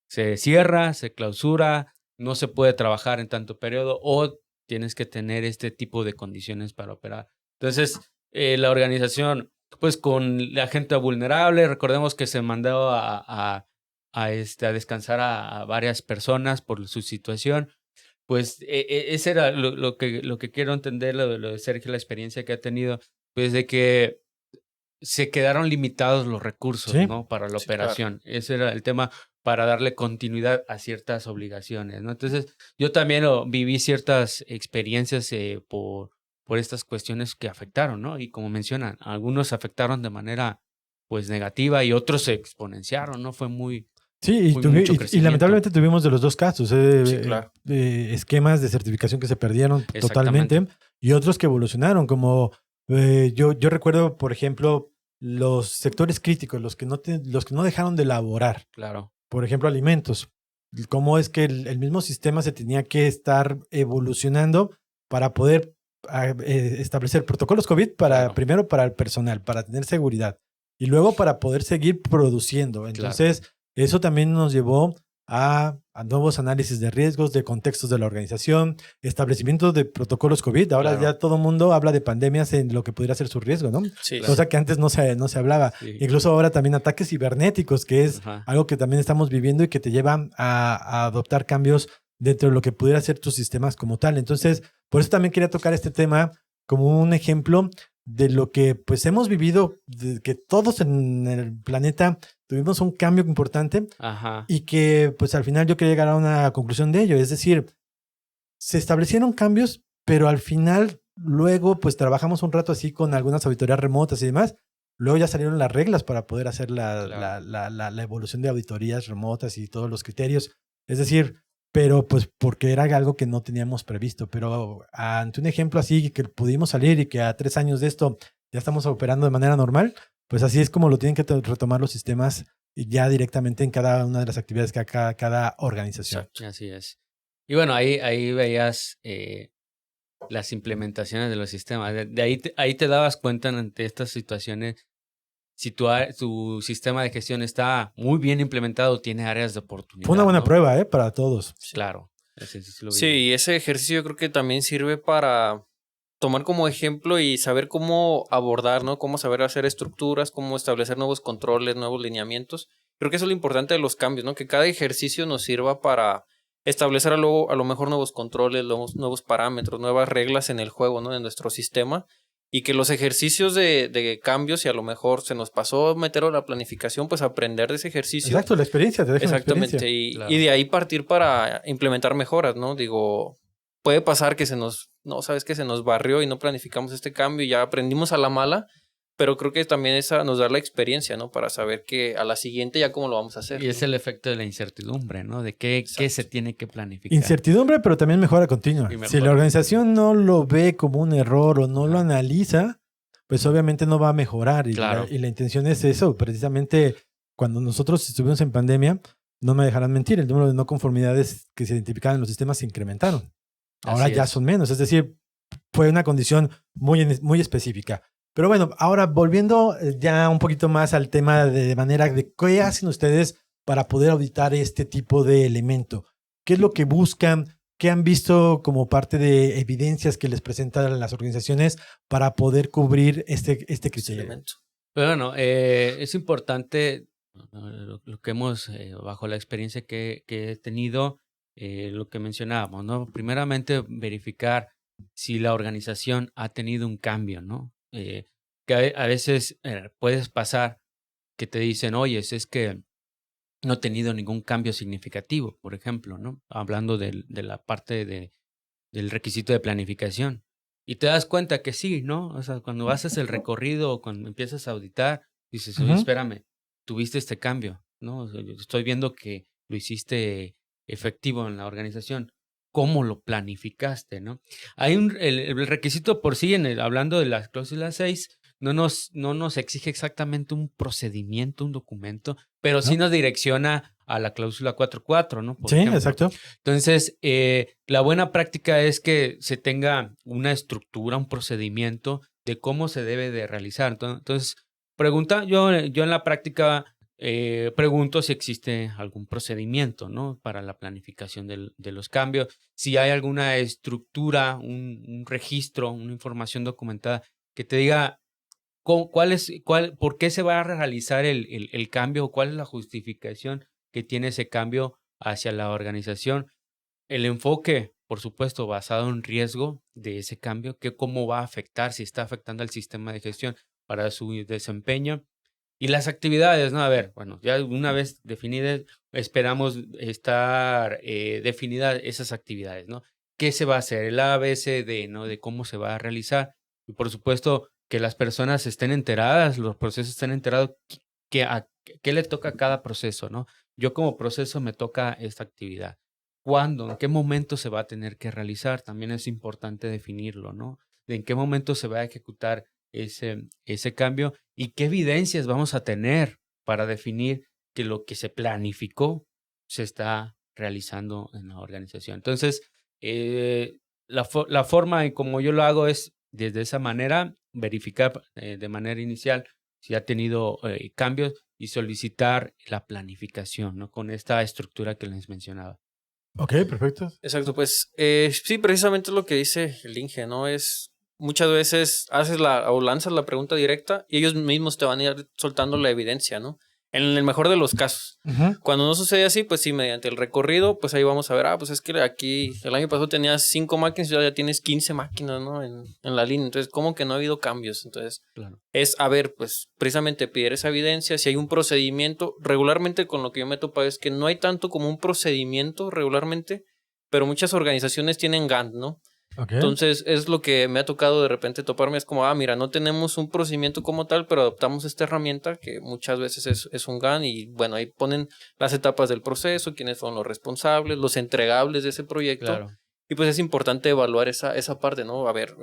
Se cierra, se clausura, no se puede trabajar en tanto periodo o tienes que tener este tipo de condiciones para operar. Entonces, la organización, pues con la gente vulnerable, recordemos que se mandó a descansar a varias personas por su situación. Pues ese era lo que quiero entender, lo de Sergio, la experiencia que ha tenido, pues de que se quedaron limitados los recursos, ¿sí? ¿no? Para la Sí, operación. Claro. Ese era el tema para darle continuidad a ciertas obligaciones, ¿no? Entonces, yo también viví ciertas experiencias por estas cuestiones que afectaron, ¿no? Y como mencionan, algunos afectaron de manera, pues, negativa y otros se exponenciaron, ¿no? Fue muy... Sí, y lamentablemente tuvimos de los dos casos, sí, claro. Esquemas de certificación que se perdieron totalmente y otros que evolucionaron, como yo recuerdo, por ejemplo, los sectores críticos, los que no dejaron de elaborar. Claro. Por ejemplo, alimentos. Cómo es que el mismo sistema se tenía que estar evolucionando para poder establecer protocolos COVID primero para el personal, para tener seguridad y luego para poder seguir produciendo. Entonces, eso también nos llevó a nuevos análisis de riesgos, de contextos de la organización, establecimiento de protocolos COVID. Ahora ya todo el mundo habla de pandemias en lo que pudiera ser su riesgo, ¿no? Sí, cosa que antes no se hablaba. Sí. Incluso ahora también ataques cibernéticos, que es algo que también estamos viviendo y que te lleva a adoptar cambios dentro de lo que pudiera ser tus sistemas como tal. Entonces, por eso también quería tocar este tema como un ejemplo de lo que pues hemos vivido, de que todos en el planeta tuvimos un cambio importante. Ajá. Y que pues al final yo quería llegar a una conclusión de ello. Es decir, se establecieron cambios, pero al final luego pues trabajamos un rato así con algunas auditorías remotas y demás. Luego ya salieron las reglas para poder hacer la evolución de auditorías remotas y todos los criterios. Es decir, pero pues porque era algo que no teníamos previsto. Pero ante un ejemplo así que pudimos salir y que a 3 años de esto ya estamos operando de manera normal, pues así es como lo tienen que retomar los sistemas ya directamente en cada una de las actividades que haga cada organización. Exacto. Así es. Y bueno, ahí veías las implementaciones de los sistemas. Ahí te dabas cuenta ante estas situaciones si tu sistema de gestión está muy bien implementado, tiene áreas de oportunidad. Fue una buena prueba, para todos. Claro. Sí, y ese ejercicio yo creo que también sirve para tomar como ejemplo y saber cómo abordar, ¿no? Cómo saber hacer estructuras, cómo establecer nuevos controles, nuevos lineamientos. Creo que eso es lo importante de los cambios, ¿no? Que cada ejercicio nos sirva para establecer a lo mejor nuevos controles, nuevos parámetros, nuevas reglas en el juego, ¿no? En nuestro sistema. Y que los ejercicios de cambios, si a lo mejor se nos pasó meterlo a la planificación, pues aprender de ese ejercicio. Exacto, la experiencia, te deja exactamente, la experiencia. Y de ahí partir para implementar mejoras, ¿no? Digo, puede pasar que se nos barrió y no planificamos este cambio y ya aprendimos a la mala, pero creo que también esa nos da la experiencia, ¿no? Para saber que a la siguiente ya cómo lo vamos a hacer. Y es el efecto de la incertidumbre, ¿no? De qué se tiene que planificar. Incertidumbre, pero también mejora continua. Si la organización no lo ve como un error o no lo analiza, pues obviamente no va a mejorar. Y, la intención es eso. Precisamente cuando nosotros estuvimos en pandemia, no me dejarán mentir, el número de no conformidades que se identificaban en los sistemas se incrementaron. Ahora ya son menos. Es decir, fue una condición muy específica. Pero bueno, ahora volviendo ya un poquito más al tema de manera de qué hacen ustedes para poder auditar este tipo de elemento. ¿Qué es lo que buscan? ¿Qué han visto como parte de evidencias que les presentan las organizaciones para poder cubrir este criterio? Pero bueno, es importante lo que hemos, bajo la experiencia que he tenido, lo que mencionábamos, ¿no? Primeramente, verificar si la organización ha tenido un cambio, ¿no? Que a veces puedes pasar que te dicen, oye, es que no he tenido ningún cambio significativo, por ejemplo, ¿no? Hablando de la parte del requisito de planificación. Y te das cuenta que sí, ¿no? O sea, cuando haces el recorrido o cuando empiezas a auditar, dices, oye, espérame, tuviste este cambio, ¿no? O sea, yo estoy viendo que lo hiciste efectivo en la organización. ¿Cómo lo planificaste, no? Hay el requisito por sí, hablando de las cláusulas 6, no nos exige exactamente un procedimiento, un documento, pero sí nos direcciona a la cláusula 4.4, ¿no? Por ejemplo. Exacto. Entonces, la buena práctica es que se tenga una estructura, un procedimiento de cómo se debe de realizar. Entonces, yo en la práctica pregunto si existe algún procedimiento, ¿no? Para la planificación de los cambios, si hay alguna estructura, un registro, una información documentada que te diga por qué se va a realizar el cambio o cuál es la justificación que tiene ese cambio hacia la organización. El enfoque, por supuesto, basado en riesgo de ese cambio, que cómo va a afectar, si está afectando al sistema de gestión para su desempeño. Y las actividades, ¿no? A ver, bueno, ya una vez definidas, esperamos estar definidas esas actividades, ¿no? ¿Qué se va a hacer? El A, B, C, D, ¿no? De cómo se va a realizar. Y por supuesto, que las personas estén enteradas, los procesos estén enterados, qué le toca a cada proceso, ¿no? Yo como proceso me toca esta actividad. ¿Cuándo? ¿En qué momento se va a tener que realizar? También es importante definirlo, ¿no? De en qué momento se va a ejecutar ese cambio y qué evidencias vamos a tener para definir que lo que se planificó se está realizando en la organización. Entonces, la forma en como yo lo hago es desde esa manera, verificar de manera inicial si ha tenido cambios y solicitar la planificación, ¿no? Con esta estructura que les mencionaba. Ok, perfecto. Exacto, pues sí, precisamente lo que dice el Inge, ¿no? Es muchas veces lanzas la pregunta directa y ellos mismos te van a ir soltando la evidencia, ¿no? En el mejor de los casos. Cuando no sucede así, pues sí, mediante el recorrido, pues ahí vamos a ver, pues es que aquí el año pasado tenías 5 máquinas y ya tienes 15 máquinas, ¿no? En la línea. Entonces, ¿cómo que no ha habido cambios? Entonces, claro. Es, a ver, pues precisamente pedir esa evidencia, si hay un procedimiento, regularmente con lo que yo me he topado es que no hay tanto como un procedimiento regularmente, pero muchas organizaciones tienen Gantt, ¿no? Okay. Entonces es lo que me ha tocado de repente toparme, es como, mira, no tenemos un procedimiento como tal, pero adoptamos esta herramienta que muchas veces es un Gantt y bueno, ahí ponen las etapas del proceso, quiénes son los responsables, los entregables de ese proyecto. Claro. Y pues es importante evaluar esa parte, ¿no? A ver,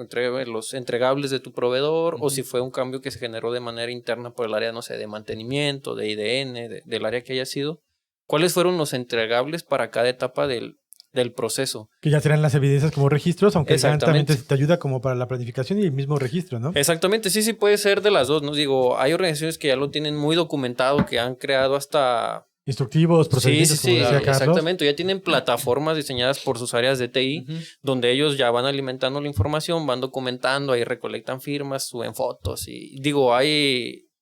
los entregables de tu proveedor o si fue un cambio que se generó de manera interna por el área, no sé, de mantenimiento, de IDN, del área que haya sido. ¿Cuáles fueron los entregables para cada etapa del proceso? Que ya serán las evidencias como registros, aunque también te ayuda como para la planificación y el mismo registro, ¿no? Exactamente, sí puede ser de las dos, ¿no? Digo, hay organizaciones que ya lo tienen muy documentado, que han creado hasta instructivos, procedimientos, como decía Carlos. Exactamente, ya tienen plataformas diseñadas por sus áreas de TI, donde ellos ya van alimentando la información, van documentando, ahí recolectan firmas, suben fotos y digo,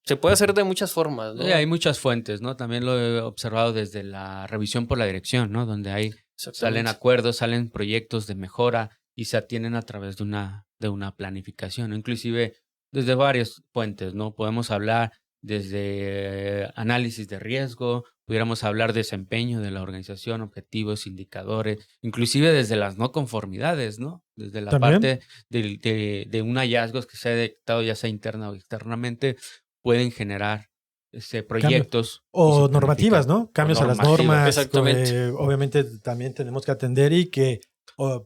se puede hacer de muchas formas, ¿no? Sí, hay muchas fuentes, ¿no? También lo he observado desde la revisión por la dirección, ¿no? Donde salen acuerdos, salen proyectos de mejora y se atienden a través de una planificación, inclusive desde varias fuentes, ¿no? Podemos hablar desde análisis de riesgo, pudiéramos hablar de desempeño de la organización, objetivos, indicadores, inclusive desde las no conformidades, ¿no? Desde la parte de un hallazgo que se ha detectado ya sea interna o externamente, pueden generar proyectos. O normativas, ¿no? Cambios a las normas. Exactamente. Obviamente también tenemos que atender y que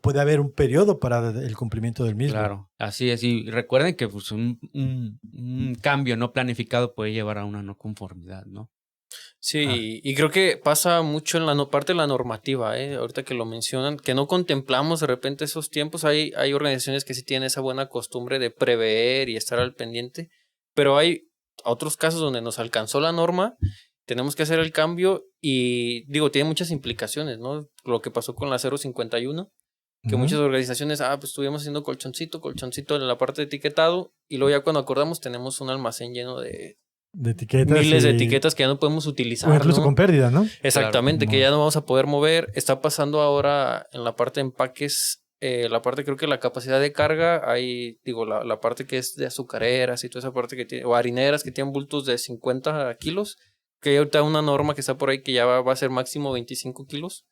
puede haber un periodo para el cumplimiento del mismo. Claro, así es. Y recuerden que pues, un cambio no planificado puede llevar a una no conformidad, ¿no? Sí, y creo que pasa mucho en la parte de la normativa, ahorita que lo mencionan, que no contemplamos de repente esos tiempos. Hay organizaciones que sí tienen esa buena costumbre de prever y estar al pendiente, pero hay otros casos donde nos alcanzó la norma, tenemos que hacer el cambio y digo, tiene muchas implicaciones, ¿no? Lo que pasó con la 051, que muchas organizaciones, pues estuvimos haciendo colchoncito en la parte de etiquetado y luego ya cuando acordamos tenemos un almacén lleno de etiquetas. Miles de etiquetas que ya no podemos utilizar. O incluso ¿no? con pérdida, ¿no? Exactamente, Claro. que ya no vamos a poder mover. Está pasando ahora en la parte de empaques, la parte creo que la capacidad de carga, hay, digo, la parte que es de azucareras y toda esa parte que tiene, o harineras que tienen bultos de 50 kilos, que hay ahorita una norma que está por ahí que ya va a ser máximo 25 kilos.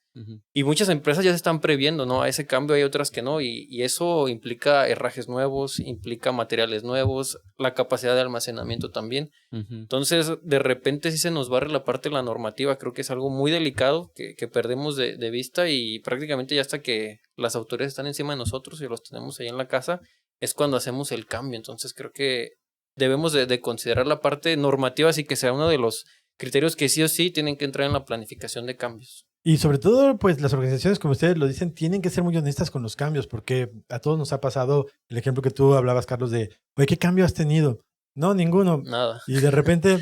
Y muchas empresas ya se están previendo, ¿no? A ese cambio, hay otras que no, y eso implica herrajes nuevos, implica materiales nuevos, la capacidad de almacenamiento también. Entonces, de repente sí se nos barre la parte de la normativa, creo que es algo muy delicado que perdemos de vista y prácticamente ya hasta que las autoridades están encima de nosotros y los tenemos ahí en la casa, es cuando hacemos el cambio. Entonces, creo que debemos de considerar la parte normativa, así que sea uno de los criterios que sí o sí tienen que entrar en la planificación de cambios. Y sobre todo, pues las organizaciones, como ustedes lo dicen, tienen que ser muy honestas con los cambios, porque a todos nos ha pasado el ejemplo que tú hablabas, Carlos, de, oye, ¿qué cambio has tenido? No, ninguno. Nada. Y de repente,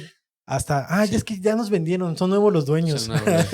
hasta, Sí. es que ya nos vendieron, son nuevos los dueños. Son nuevos.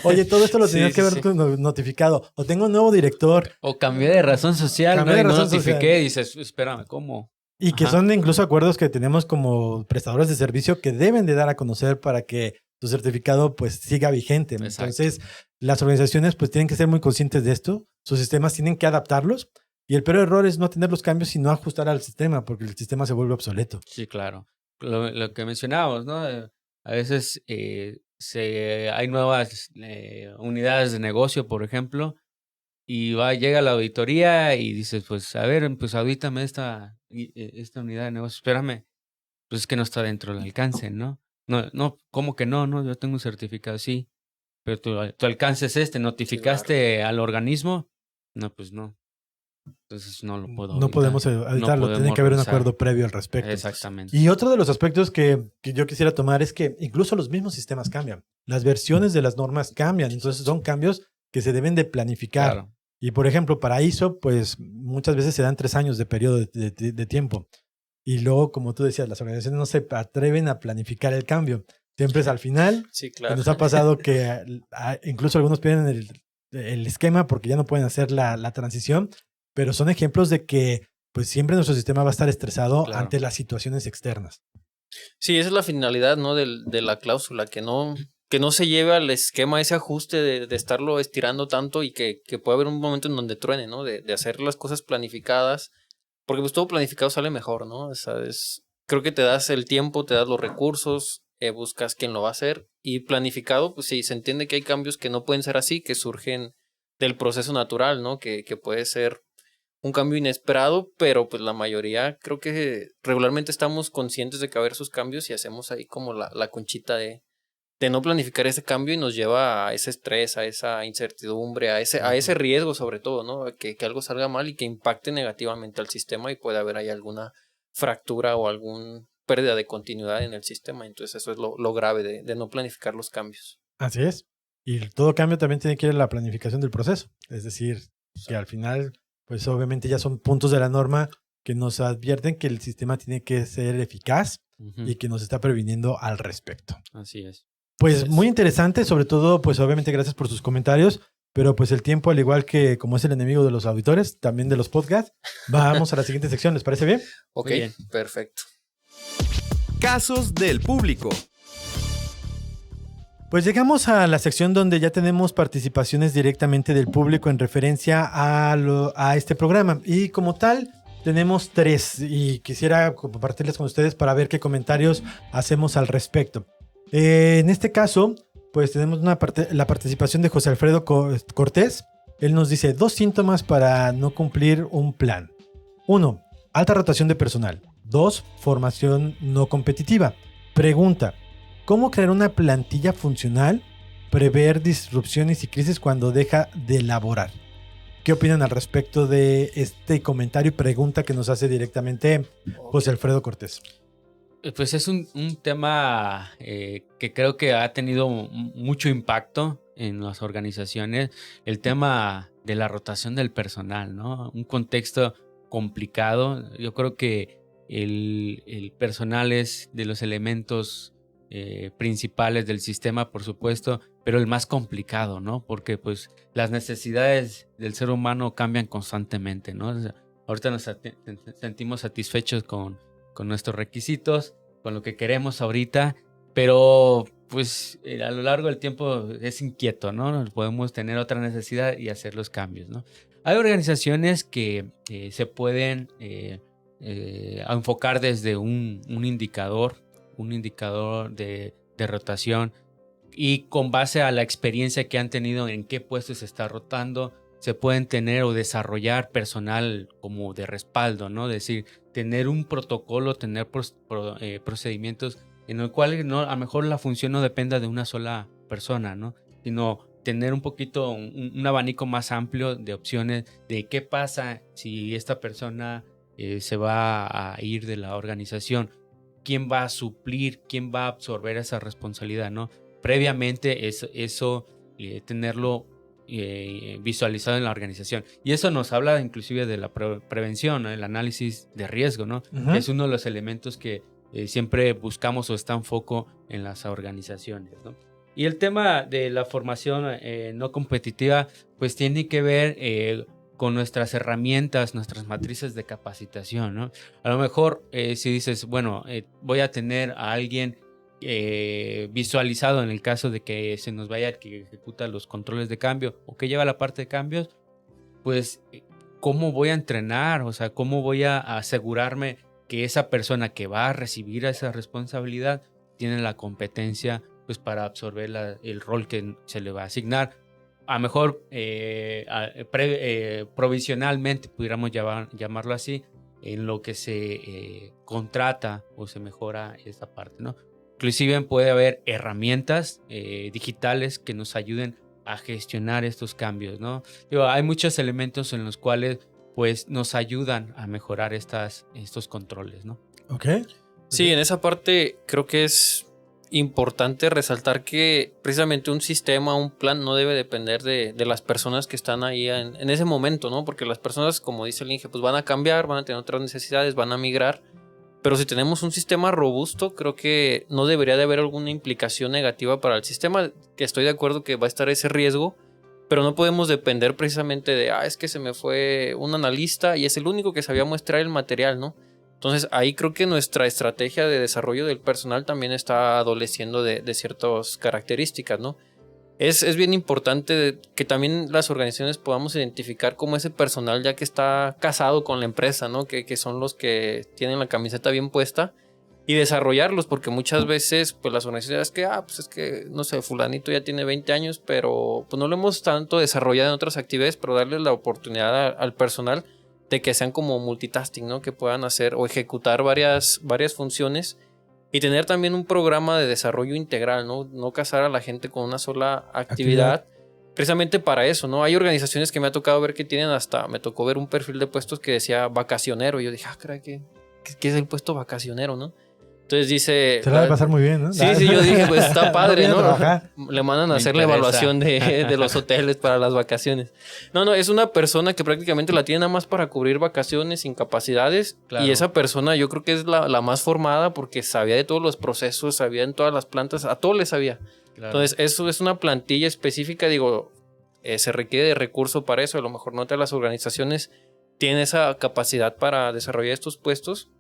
Oye, todo esto lo Sí, tenías que sí, haber sí. notificado. O tengo un nuevo director. O cambié de razón social, Cambié ¿no? de Y no razón notifiqué social. y dices, espérame, ¿cómo? Y que Ajá. son incluso acuerdos que tenemos como prestadores de servicio que deben de dar a conocer para que tu certificado pues siga vigente. Exacto. Entonces, las organizaciones pues tienen que ser muy conscientes de esto. Sus sistemas tienen que adaptarlos. Y el peor error es no tener los cambios y no ajustar al sistema, porque el sistema se vuelve obsoleto. Sí, claro. Lo que mencionábamos, ¿no? A veces hay nuevas unidades de negocio, por ejemplo, y llega la auditoría y dices, pues, a ver, pues audítame esta unidad de negocio. Espérame, pues es que no está dentro del alcance, ¿no? No, ¿cómo que no? No, yo tengo un certificado, sí, pero tu alcance es ¿notificaste al organismo? No, pues no. Entonces no lo puedo No auditar. podemos editarlo, tiene podemos que haber un revisar. acuerdo previo al respecto. Exactamente. Y otro de los aspectos que yo quisiera tomar es que incluso los mismos sistemas cambian. Las versiones de las normas cambian. Entonces son cambios que se deben de planificar. Claro. Y por ejemplo, para ISO, pues muchas veces se dan 3 años de periodo de tiempo. Y luego, como tú decías, las organizaciones no se atreven a planificar el cambio. Siempre es al final. Sí, Y claro. nos ha pasado que incluso algunos pierden el esquema porque ya no pueden hacer la transición. Pero son ejemplos de que pues siempre nuestro sistema va a estar estresado Claro. ante las situaciones externas. Sí, esa es la finalidad, ¿no? de la cláusula, que no se lleve al esquema ese ajuste de estarlo estirando tanto y que pueda haber un momento en donde truene, ¿no? De hacer las cosas planificadas, porque pues todo planificado sale mejor, ¿no? O sea, creo que te das el tiempo, te das los recursos, buscas quién lo va a hacer, y planificado, pues sí, se entiende que hay cambios que no pueden ser así, que surgen del proceso natural, ¿no? Que puede ser un cambio inesperado, pero pues la mayoría creo que regularmente estamos conscientes de que va a haber esos cambios y hacemos ahí como la conchita de no planificar ese cambio y nos lleva a ese estrés, a esa incertidumbre, a ese riesgo sobre todo, ¿no? Que algo salga mal y que impacte negativamente al sistema y puede haber ahí alguna fractura o alguna pérdida de continuidad en el sistema. Entonces eso es lo grave de no planificar los cambios. Así es. Y todo cambio también tiene que ir a la planificación del proceso. Es decir, que al final, pues obviamente ya son puntos de la norma que nos advierten que el sistema tiene que ser eficaz y que nos está previniendo al respecto. Así es. Pues muy interesante, sobre todo, pues obviamente gracias por sus comentarios, pero pues el tiempo, al igual que como es el enemigo de los auditores, también de los podcasts, vamos a la siguiente sección, ¿les parece bien? Ok, Muy bien. perfecto. Casos del público. Pues llegamos a la sección donde ya tenemos participaciones directamente del público en referencia a este programa. Y como tal, tenemos 3 y quisiera compartirles con ustedes para ver qué comentarios hacemos al respecto. En este caso, pues tenemos la participación de José Alfredo Cortés. Él nos dice 2 síntomas para no cumplir un plan. 1. Alta rotación de personal. 2. Formación no competitiva. Pregunta. ¿Cómo crear una plantilla funcional? Prever disrupciones y crisis cuando deja de laborar. ¿Qué opinan al respecto de este comentario y pregunta que nos hace directamente José Alfredo Cortés? Pues es un tema que creo que ha tenido mucho impacto en las organizaciones. El tema de la rotación del personal, ¿no? Un contexto complicado. Yo creo que el personal es de los elementos principales del sistema, por supuesto, pero el más complicado, ¿no? Porque pues las necesidades del ser humano cambian constantemente, ¿no? O sea, ahorita nos sentimos satisfechos con nuestros requisitos, con lo que queremos ahorita, pero pues a lo largo del tiempo es inquieto, ¿no? Podemos tener otra necesidad y hacer los cambios, ¿no? Hay organizaciones que se pueden enfocar desde un indicador de rotación, y con base a la experiencia que han tenido en qué puestos se está rotando, se pueden tener o desarrollar personal como de respaldo, ¿no? Es decir, tener un protocolo, tener procedimientos en el cual a lo mejor la función no dependa de una sola persona, ¿no? Sino tener un poquito un abanico más amplio de opciones de qué pasa si esta persona se va a ir de la organización, quién va a suplir, quién va a absorber esa responsabilidad, ¿no? Previamente eso tenerlo visualizado en la organización. Y eso nos habla inclusive de la prevención, ¿no? El análisis de riesgo, ¿no? Uh-huh. Que es uno de los elementos que siempre buscamos o está en foco en las organizaciones, ¿no? Y el tema de la formación no competitiva, pues tiene que ver con nuestras herramientas, nuestras matrices de capacitación, ¿no? A lo mejor si dices, bueno, voy a tener a alguien visualizado en el caso de que se nos vaya el que ejecuta los controles de cambio o que lleva la parte de cambios, pues ¿cómo voy a entrenar? O sea, ¿cómo voy a asegurarme que esa persona que va a recibir esa responsabilidad tiene la competencia pues para absorber el rol que se le va a asignar? A lo mejor provisionalmente pudiéramos llamarlo así, en lo que se contrata o se mejora esta parte, ¿no? Inclusive puede haber herramientas digitales que nos ayuden a gestionar estos cambios, ¿no? Hay muchos elementos en los cuales pues nos ayudan a mejorar estos controles, ¿no? Ok. Sí, en esa parte creo que es importante resaltar que precisamente un sistema, un plan no debe depender de las personas que están ahí en ese momento, ¿no? Porque las personas, como dice el Inge, pues van a cambiar, van a tener otras necesidades, van a migrar. Pero si tenemos un sistema robusto, creo que no debería de haber alguna implicación negativa para el sistema, que estoy de acuerdo que va a estar ese riesgo, pero no podemos depender precisamente de, es que se me fue un analista y es el único que sabía muestrar el material, ¿no? Entonces ahí creo que nuestra estrategia de desarrollo del personal también está adoleciendo de ciertas características, ¿no? Es bien importante que también las organizaciones podamos identificar como ese personal ya que está casado con la empresa, ¿no? Que son los que tienen la camiseta bien puesta, y desarrollarlos, porque muchas veces pues las organizaciones pues es que no sé, fulanito ya tiene 20 años, pero pues no lo hemos tanto desarrollado en otras actividades, pero darles la oportunidad al personal de que sean como multitasking, ¿no? Que puedan hacer o ejecutar varias funciones y tener también un programa de desarrollo integral, ¿no? No casar a la gente con una sola actividad. Precisamente para eso, ¿no? Hay organizaciones que me ha tocado ver que tienen me tocó ver un perfil de puestos que decía vacacionero, y yo dije, caray, ¿qué es el puesto vacacionero, no? Entonces dice... Se la va a pasar muy bien, ¿no? Sí, yo dije, pues está padre, ¿no? Le mandan a hacer la evaluación de los hoteles para las vacaciones. No, es una persona que prácticamente la tiene nada más para cubrir vacaciones, incapacidades. Claro. Y esa persona yo creo que es la más formada, porque sabía de todos los procesos, sabía en todas las plantas, a todo le sabía. Claro. Entonces eso es una plantilla específica, se requiere de recurso para eso. A lo mejor no todas las organizaciones tienen esa capacidad para desarrollar estos puestos.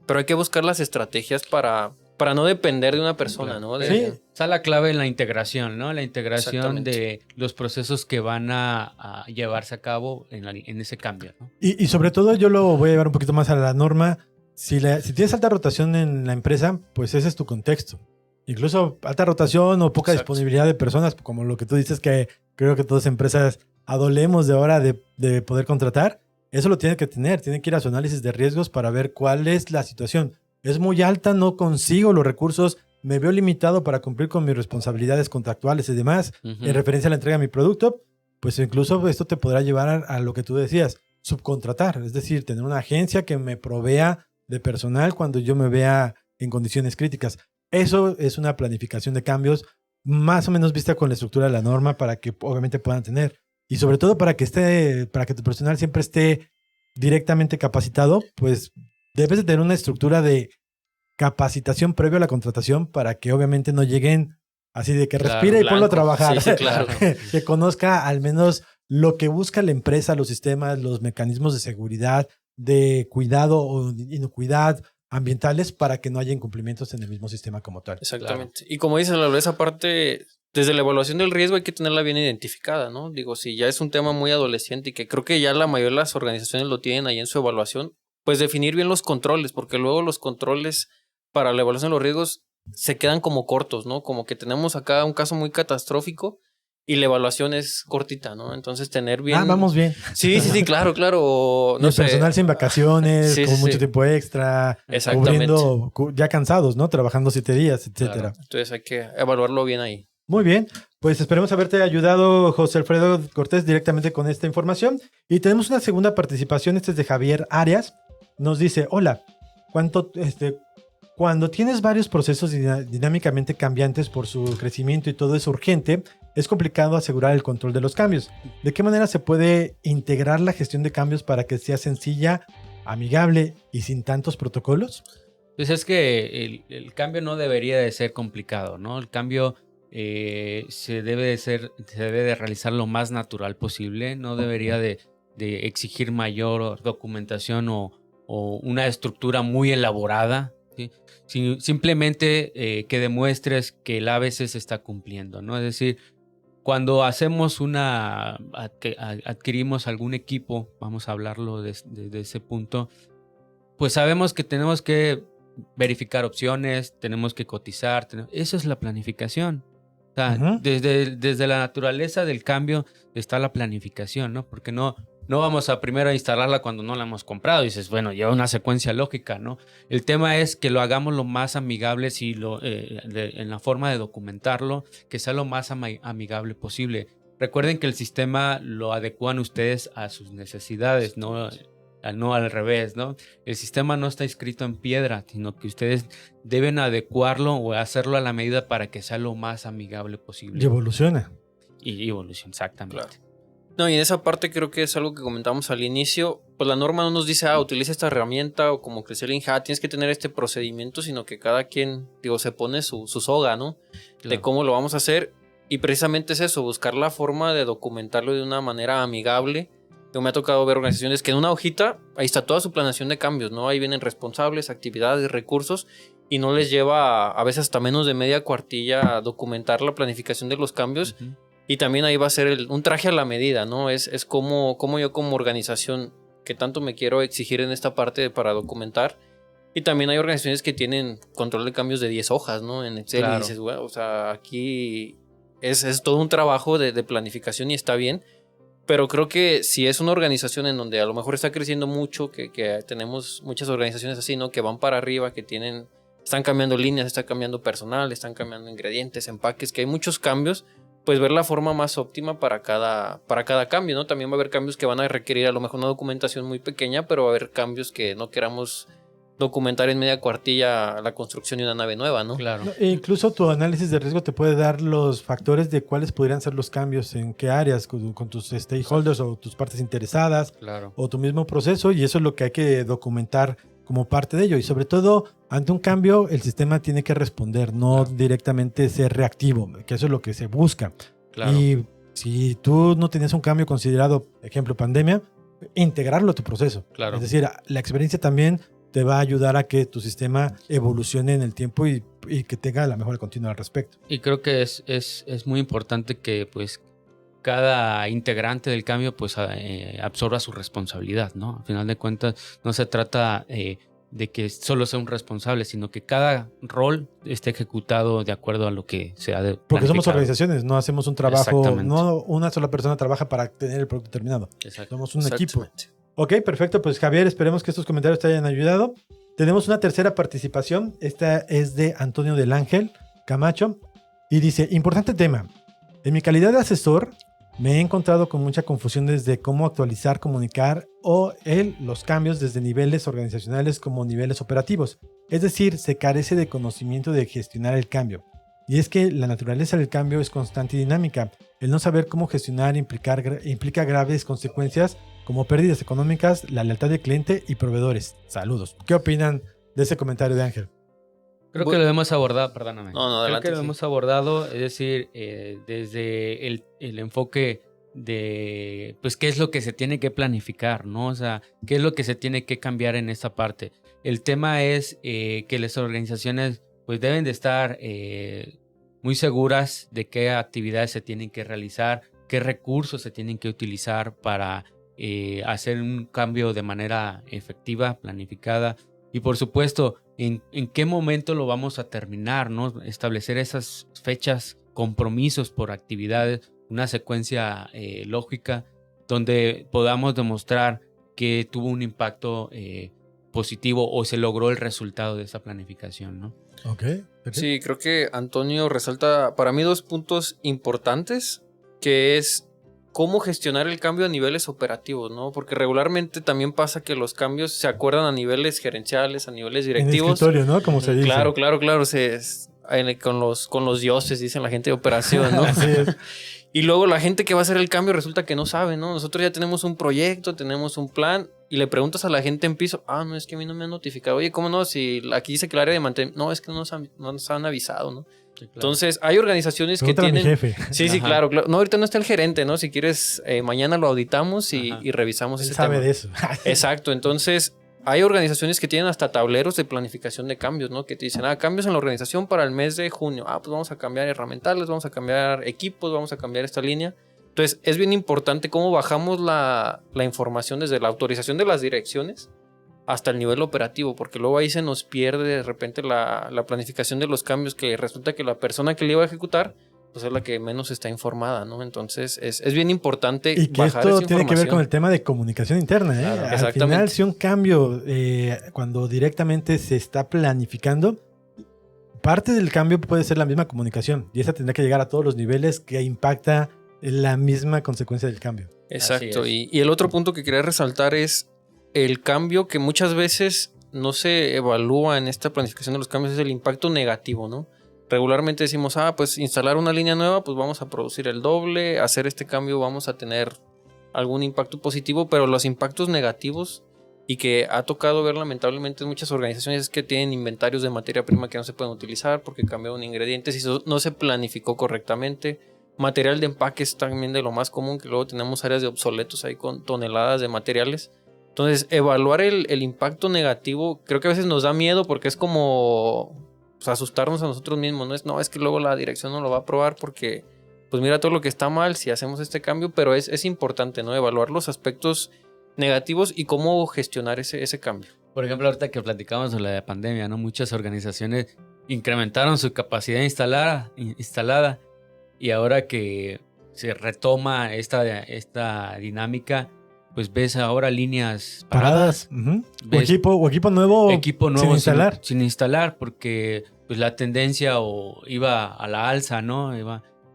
Pero hay que buscar las estrategias para no depender de una persona, ¿no? Sí, está la clave en la integración, ¿no? La integración de los procesos que van a llevarse a cabo en ese cambio, ¿no? Y sobre todo yo lo voy a llevar un poquito más a la norma. Si tienes alta rotación en la empresa, pues ese es tu contexto. Incluso alta rotación o poca disponibilidad de personas, como lo que tú dices, que creo que todas las empresas adolemos de ahora de poder contratar. Eso lo tiene que tener, tiene que ir a su análisis de riesgos para ver cuál es la situación. Es muy alta, no consigo los recursos, me veo limitado para cumplir con mis responsabilidades contractuales y demás, en referencia a la entrega de mi producto, pues incluso esto te podrá llevar a lo que tú decías, subcontratar, es decir, tener una agencia que me provea de personal cuando yo me vea en condiciones críticas. Eso es una planificación de cambios más o menos vista con la estructura de la norma para que obviamente puedan tener. Y sobre todo para que tu personal siempre esté directamente capacitado, pues debes de tener una estructura de capacitación previo a la contratación para que obviamente no lleguen así de que respire y ponlo a trabajar. Sí, claro. Que conozca al menos lo que busca la empresa, los sistemas, los mecanismos de seguridad, de cuidado o inocuidad ambientales para que no haya incumplimientos en el mismo sistema como tal. Exactamente. Claro. Y como dices, esa parte, desde la evaluación del riesgo hay que tenerla bien identificada, ¿no? Digo, si ya es un tema muy adolescente y que creo que ya la mayoría de las organizaciones lo tienen ahí en su evaluación, pues definir bien los controles, porque luego los controles para la evaluación de los riesgos se quedan como cortos, ¿no? Como que tenemos acá un caso muy catastrófico y la evaluación es cortita, ¿no? Entonces tener bien... vamos bien. Sí, claro. No el personal sin vacaciones, con mucho tiempo extra, cubriendo, ya cansados, ¿no? Trabajando 7 días, etcétera. Claro. Entonces hay que evaluarlo bien ahí. Muy bien, pues esperemos haberte ayudado, José Alfredo Cortés, directamente con esta información. Y tenemos una segunda participación, esta es de Javier Arias. Nos dice, hola, cuando tienes varios procesos dinámicamente cambiantes por su crecimiento y todo es urgente, es complicado asegurar el control de los cambios. ¿De qué manera se puede integrar la gestión de cambios para que sea sencilla, amigable y sin tantos protocolos? Pues es que el cambio no debería de ser complicado, ¿no? El cambio se debe de realizar lo más natural posible, no debería de exigir mayor documentación o una estructura muy elaborada, ¿sí? Simplemente que demuestres que el ABC se está cumpliendo, ¿no? Es decir, cuando adquirimos algún equipo, vamos a hablarlo desde ese punto, pues sabemos que tenemos que verificar opciones, tenemos que cotizar, eso es la planificación. O sea, desde la naturaleza del cambio está la planificación, ¿no? Porque no vamos a primero a instalarla cuando no la hemos comprado. Y dices, bueno, lleva una secuencia lógica, ¿no? El tema es que lo hagamos lo más amigable en la forma de documentarlo, que sea lo más amigable posible. Recuerden que el sistema lo adecuan ustedes a sus necesidades, no al revés, ¿no? El sistema no está escrito en piedra, sino que ustedes deben adecuarlo o hacerlo a la medida para que sea lo más amigable posible. Y evoluciona. Y evoluciona, exactamente. Claro. No, y en esa parte creo que es algo que comentamos al inicio, pues la norma no nos dice, utiliza esta herramienta o como creció el INJA, tienes que tener este procedimiento, sino que cada quien, se pone su soga, ¿no? Claro. De cómo lo vamos a hacer, y precisamente es eso, buscar la forma de documentarlo de una manera amigable. Yo me ha tocado ver organizaciones que en una hojita, ahí está toda su planeación de cambios, ¿no? Ahí vienen responsables, actividades, recursos, y no les lleva a veces hasta menos de media cuartilla a documentar la planificación de los cambios. Uh-huh. Y también ahí va a ser un traje a la medida, ¿no? Es como yo como organización, que tanto me quiero exigir en esta parte para documentar. Y también hay organizaciones que tienen control de cambios de 10 hojas, ¿no? En Excel. Claro. Y dices, bueno, o sea, aquí es todo un trabajo de planificación y está bien. Pero creo que si es una organización en donde a lo mejor está creciendo mucho, que tenemos muchas organizaciones así, ¿no? Que van para arriba, que están cambiando líneas, están cambiando personal, están cambiando ingredientes, empaques, que hay muchos cambios, pues ver la forma más óptima para cada cambio, ¿no? También va a haber cambios que van a requerir a lo mejor una documentación muy pequeña, pero va a haber cambios que no queramos documentar en media cuartilla la construcción de una nave nueva, ¿no? Claro. E incluso tu análisis de riesgo te puede dar los factores de cuáles podrían ser los cambios, en qué áreas, con tus stakeholders o tus partes interesadas, claro, o tu mismo proceso, y eso es lo que hay que documentar como parte de ello. Y sobre todo, ante un cambio, el sistema tiene que responder, no directamente ser reactivo, que eso es lo que se busca. Claro. Y si tú no tenías un cambio considerado, ejemplo, pandemia, integrarlo a tu proceso. Claro. Es decir, la experiencia también te va a ayudar a que tu sistema evolucione en el tiempo y que tenga la mejora continua al respecto. Y creo que es muy importante que pues cada integrante del cambio pues absorba su responsabilidad, ¿no? Al final de cuentas no se trata de que solo sea un responsable, sino que cada rol esté ejecutado de acuerdo a lo que se ha planificado. Porque somos organizaciones, no hacemos un trabajo, no una sola persona trabaja para tener el producto terminado. Exacto. Somos un equipo. Ok, perfecto. Pues Javier, esperemos que estos comentarios te hayan ayudado. Tenemos una tercera participación. Esta es de Antonio del Ángel Camacho. Y dice, importante tema. En mi calidad de asesor, me he encontrado con mucha confusión desde cómo actualizar, comunicar los cambios desde niveles organizacionales como niveles operativos. Es decir, se carece de conocimiento de gestionar el cambio. Y es que la naturaleza del cambio es constante y dinámica. El no saber cómo gestionar implica graves consecuencias como pérdidas económicas, la lealtad del cliente y proveedores. Saludos. ¿Qué opinan de ese comentario de Ángel? Creo que lo hemos abordado, perdóname. No, adelante. Creo que lo hemos abordado, es decir, desde el enfoque de, pues, qué es lo que se tiene que planificar, ¿no? O sea, qué es lo que se tiene que cambiar en esta parte. El tema es que las organizaciones, pues, deben de estar muy seguras de qué actividades se tienen que realizar, qué recursos se tienen que utilizar para hacer un cambio de manera efectiva, planificada. Y por supuesto, en qué momento lo vamos a terminar, ¿no? Establecer esas fechas, compromisos por actividades, una secuencia lógica donde podamos demostrar que tuvo un impacto positivo o se logró el resultado de esa planificación, ¿no? Ok. Sí, creo que Antonio resalta para mí 2 puntos importantes, que es cómo gestionar el cambio a niveles operativos, ¿no? Porque regularmente también pasa que los cambios se acuerdan a niveles gerenciales, a niveles directivos. En escritorio, ¿no? Como se dice. Claro. Con los dioses, dicen la gente de operación, ¿no? Así es. Y luego la gente que va a hacer el cambio resulta que no sabe, ¿no? Nosotros ya tenemos un proyecto, tenemos un plan, y le preguntas a la gente en piso, no, es que a mí no me han notificado. Oye, ¿cómo no? Si aquí dice que el área de mantenimiento, no, es que no nos han avisado, ¿no? Sí, claro. Entonces, hay organizaciones que tienen... a mi jefe. Sí, claro. No, ahorita no está el gerente, ¿no? Si quieres, mañana lo auditamos y revisamos ese tema. Sabe de eso. Exacto. Entonces, hay organizaciones que tienen hasta tableros de planificación de cambios, ¿no? Que te dicen, cambios en la organización para el mes de junio. Pues vamos a cambiar herramientales, vamos a cambiar equipos, vamos a cambiar esta línea. Entonces, es bien importante cómo bajamos la información desde la autorización de las direcciones hasta el nivel operativo, porque luego ahí se nos pierde de repente la planificación de los cambios, que resulta que la persona que le iba a ejecutar pues es la que menos está informada, ¿no? Entonces es bien importante y que bajar esto esa tiene que ver información. con el tema de comunicación interna, ¿eh? Claro, al exactamente. final, si un cambio cuando directamente se está planificando, parte del cambio puede ser la misma comunicación, y esa tendrá que llegar a todos los niveles que impacta la misma consecuencia del cambio. Exacto. Y el otro punto que quería resaltar es el cambio que muchas veces no se evalúa en esta planificación de los cambios, es el impacto negativo, ¿no? Regularmente decimos, pues instalar una línea nueva, pues vamos a producir el doble, hacer este cambio vamos a tener algún impacto positivo, pero los impactos negativos, y que ha tocado ver lamentablemente en muchas organizaciones, es que tienen inventarios de materia prima que no se pueden utilizar porque cambiaron ingredientes y eso no se planificó correctamente. Material de empaque es también de lo más común, que luego tenemos áreas de obsoletos ahí con toneladas de materiales. Entonces, evaluar el impacto negativo creo que a veces nos da miedo porque es como pues, asustarnos a nosotros mismos. Es que luego la dirección no lo va a aprobar porque pues mira todo lo que está mal si hacemos este cambio, pero es importante, ¿no? Evaluar los aspectos negativos y cómo gestionar ese cambio. Por ejemplo, ahorita que platicamos de la pandemia, ¿no? Muchas organizaciones incrementaron su capacidad instalada y ahora que se retoma esta dinámica, pues ves ahora líneas paradas. Uh-huh. Ves o equipo nuevo sin instalar. Sin instalar, porque pues la tendencia iba a la alza, ¿no?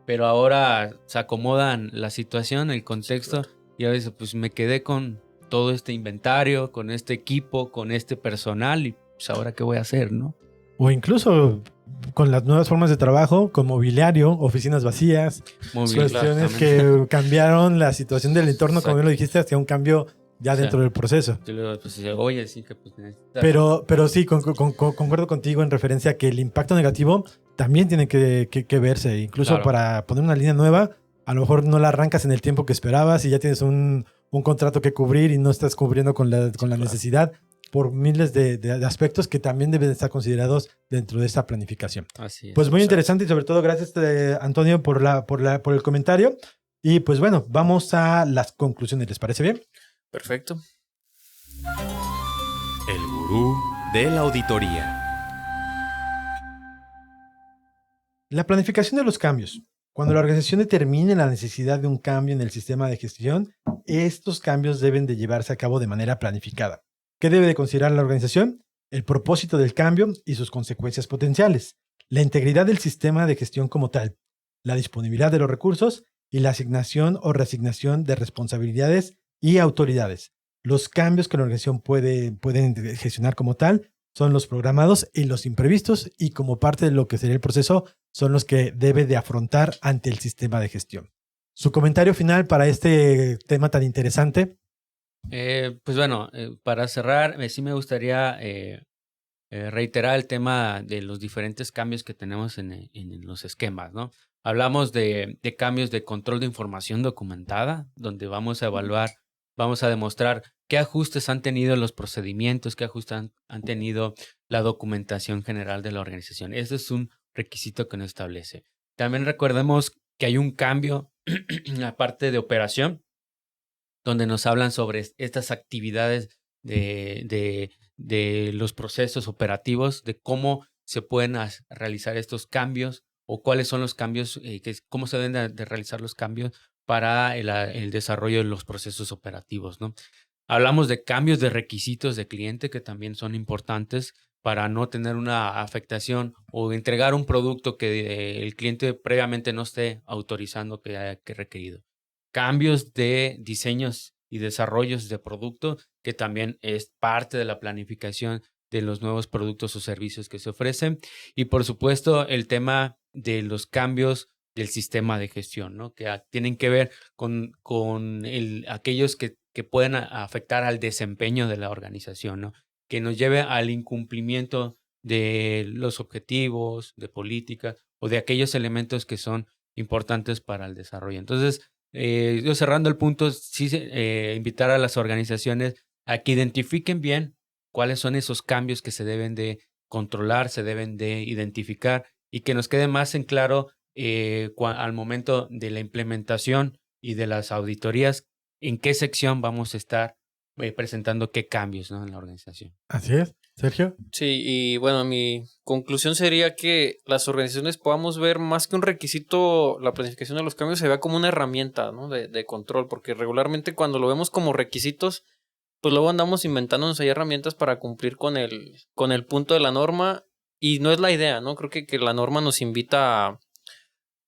Pero ahora se acomodan la situación, el contexto, y a veces pues me quedé con todo este inventario, con este equipo, con este personal, y pues ahora qué voy a hacer, ¿no? O incluso con las nuevas formas de trabajo, con mobiliario, oficinas vacías, cuestiones que cambiaron la situación del entorno, como bien lo dijiste, hacia un cambio ya dentro del proceso. Oye, sí que pues... Pero sí, concuerdo contigo en referencia a que el impacto negativo también tiene que verse. Incluso para poner una línea nueva, a lo mejor no la arrancas en el tiempo que esperabas y ya tienes un contrato que cubrir y no estás cubriendo con la necesidad, por miles de aspectos que también deben estar considerados dentro de esta planificación. Así es. Pues muy interesante y sobre todo gracias Antonio por el comentario. Y pues bueno, vamos a las conclusiones. ¿Les parece bien? Perfecto. El gurú de la auditoría. La planificación de los cambios. Cuando la organización determine la necesidad de un cambio en el sistema de gestión, estos cambios deben de llevarse a cabo de manera planificada. ¿Qué debe de considerar la organización? El propósito del cambio y sus consecuencias potenciales, la integridad del sistema de gestión como tal, la disponibilidad de los recursos y la asignación o reasignación de responsabilidades y autoridades, los cambios que la organización pueden gestionar como tal son los programados y los imprevistos, y como parte de lo que sería el proceso, son los que debe de afrontar ante el sistema de gestión. Su comentario final para este tema tan interesante. Pues bueno, para cerrar, sí me gustaría reiterar el tema de los diferentes cambios que tenemos en los esquemas, ¿no? Hablamos de cambios de control de información documentada, donde vamos a evaluar, vamos a demostrar qué ajustes han tenido los procedimientos, qué ajustes han tenido la documentación general de la organización. Ese es un requisito que nos establece. También recordemos que hay un cambio en la parte de operación, donde nos hablan sobre estas actividades de los procesos operativos, de cómo se pueden realizar estos cambios o cuáles son los cambios, cómo se deben de realizar los cambios para el desarrollo de los procesos operativos, ¿no? Hablamos de cambios de requisitos de cliente que también son importantes para no tener una afectación o entregar un producto que el cliente previamente no esté autorizando que haya requerido. Cambios de diseños y desarrollos de producto, que también es parte de la planificación de los nuevos productos o servicios que se ofrecen. Y por supuesto, el tema de los cambios del sistema de gestión, ¿no? Que tienen que ver con aquellos que pueden afectar al desempeño de la organización, ¿no? Que nos lleve al incumplimiento de los objetivos, de política o de aquellos elementos que son importantes para el desarrollo. Entonces, yo cerrando el punto, sí invitar a las organizaciones a que identifiquen bien cuáles son esos cambios que se deben de controlar, se deben de identificar y que nos quede más en claro al momento de la implementación y de las auditorías, en qué sección vamos a estar presentando qué cambios, ¿no? En la organización. Así es. Sergio. Sí, y bueno, mi conclusión sería que las organizaciones podamos ver más que un requisito, la planificación de los cambios se vea como una herramienta, ¿no? de control, porque regularmente cuando lo vemos como requisitos, pues luego andamos inventándonos ahí herramientas para cumplir con el punto de la norma, y no es la idea, ¿no? Creo que la norma nos invita a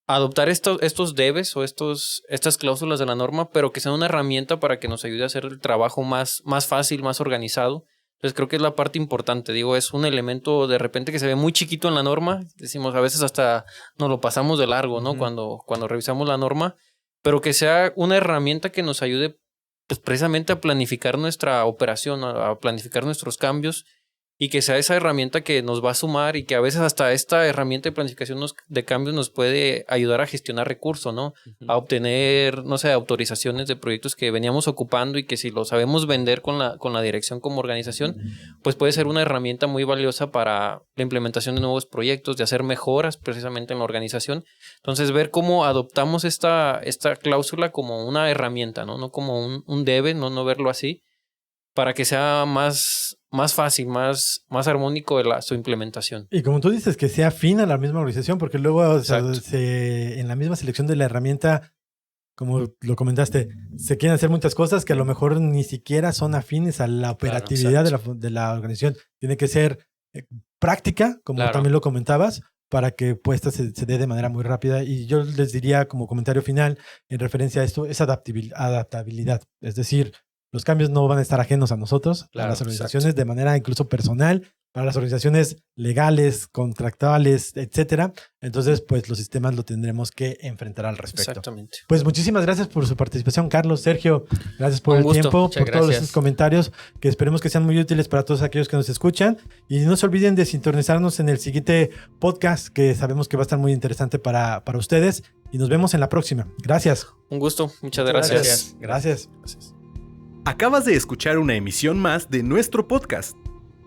adoptar estos debes o estas cláusulas de la norma, pero que sean una herramienta para que nos ayude a hacer el trabajo más fácil, más organizado. Entonces creo que es la parte importante. Digo, es un elemento de repente que se ve muy chiquito en la norma. Decimos, a veces hasta nos lo pasamos de largo, ¿no? Uh-huh. Cuando revisamos la norma, pero que sea una herramienta que nos ayude pues, precisamente a planificar nuestra operación, a planificar nuestros cambios, y que sea esa herramienta que nos va a sumar y que a veces hasta esta herramienta de planificación de cambios nos puede ayudar a gestionar recursos, ¿no? Uh-huh. A obtener, no sé, autorizaciones de proyectos que veníamos ocupando y que si lo sabemos vender con la dirección como organización, pues puede ser una herramienta muy valiosa para la implementación de nuevos proyectos, de hacer mejoras precisamente en la organización. Entonces, ver cómo adoptamos esta cláusula como una herramienta, ¿no? No como un debe, no verlo así, para que sea más fácil, más armónico su implementación. Y como tú dices, que sea afín a la misma organización, porque luego en la misma selección de la herramienta, como lo comentaste, se quieren hacer muchas cosas que a lo mejor ni siquiera son afines a la operatividad de la organización. Tiene que ser práctica, como también lo comentabas, para que pues se dé de manera muy rápida. Y yo les diría como comentario final, en referencia a esto, es adaptabilidad. Es decir, los cambios no van a estar ajenos a nosotros, a las organizaciones, de manera incluso personal, para las organizaciones legales, contractuales, etcétera. Entonces, pues los sistemas lo tendremos que enfrentar al respecto. Exactamente. Pues muchísimas gracias por su participación, Carlos, Sergio. Gracias por el tiempo, por todos esos comentarios que esperemos que sean muy útiles para todos aquellos que nos escuchan. Y no se olviden de sintonizarnos en el siguiente podcast, que sabemos que va a estar muy interesante para ustedes. Y nos vemos en la próxima. Gracias. Un gusto. Muchas gracias. Gracias. Acabas de escuchar una emisión más de nuestro podcast.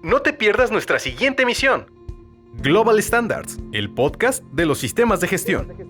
No te pierdas nuestra siguiente emisión. Global Standards, el podcast de los sistemas de gestión.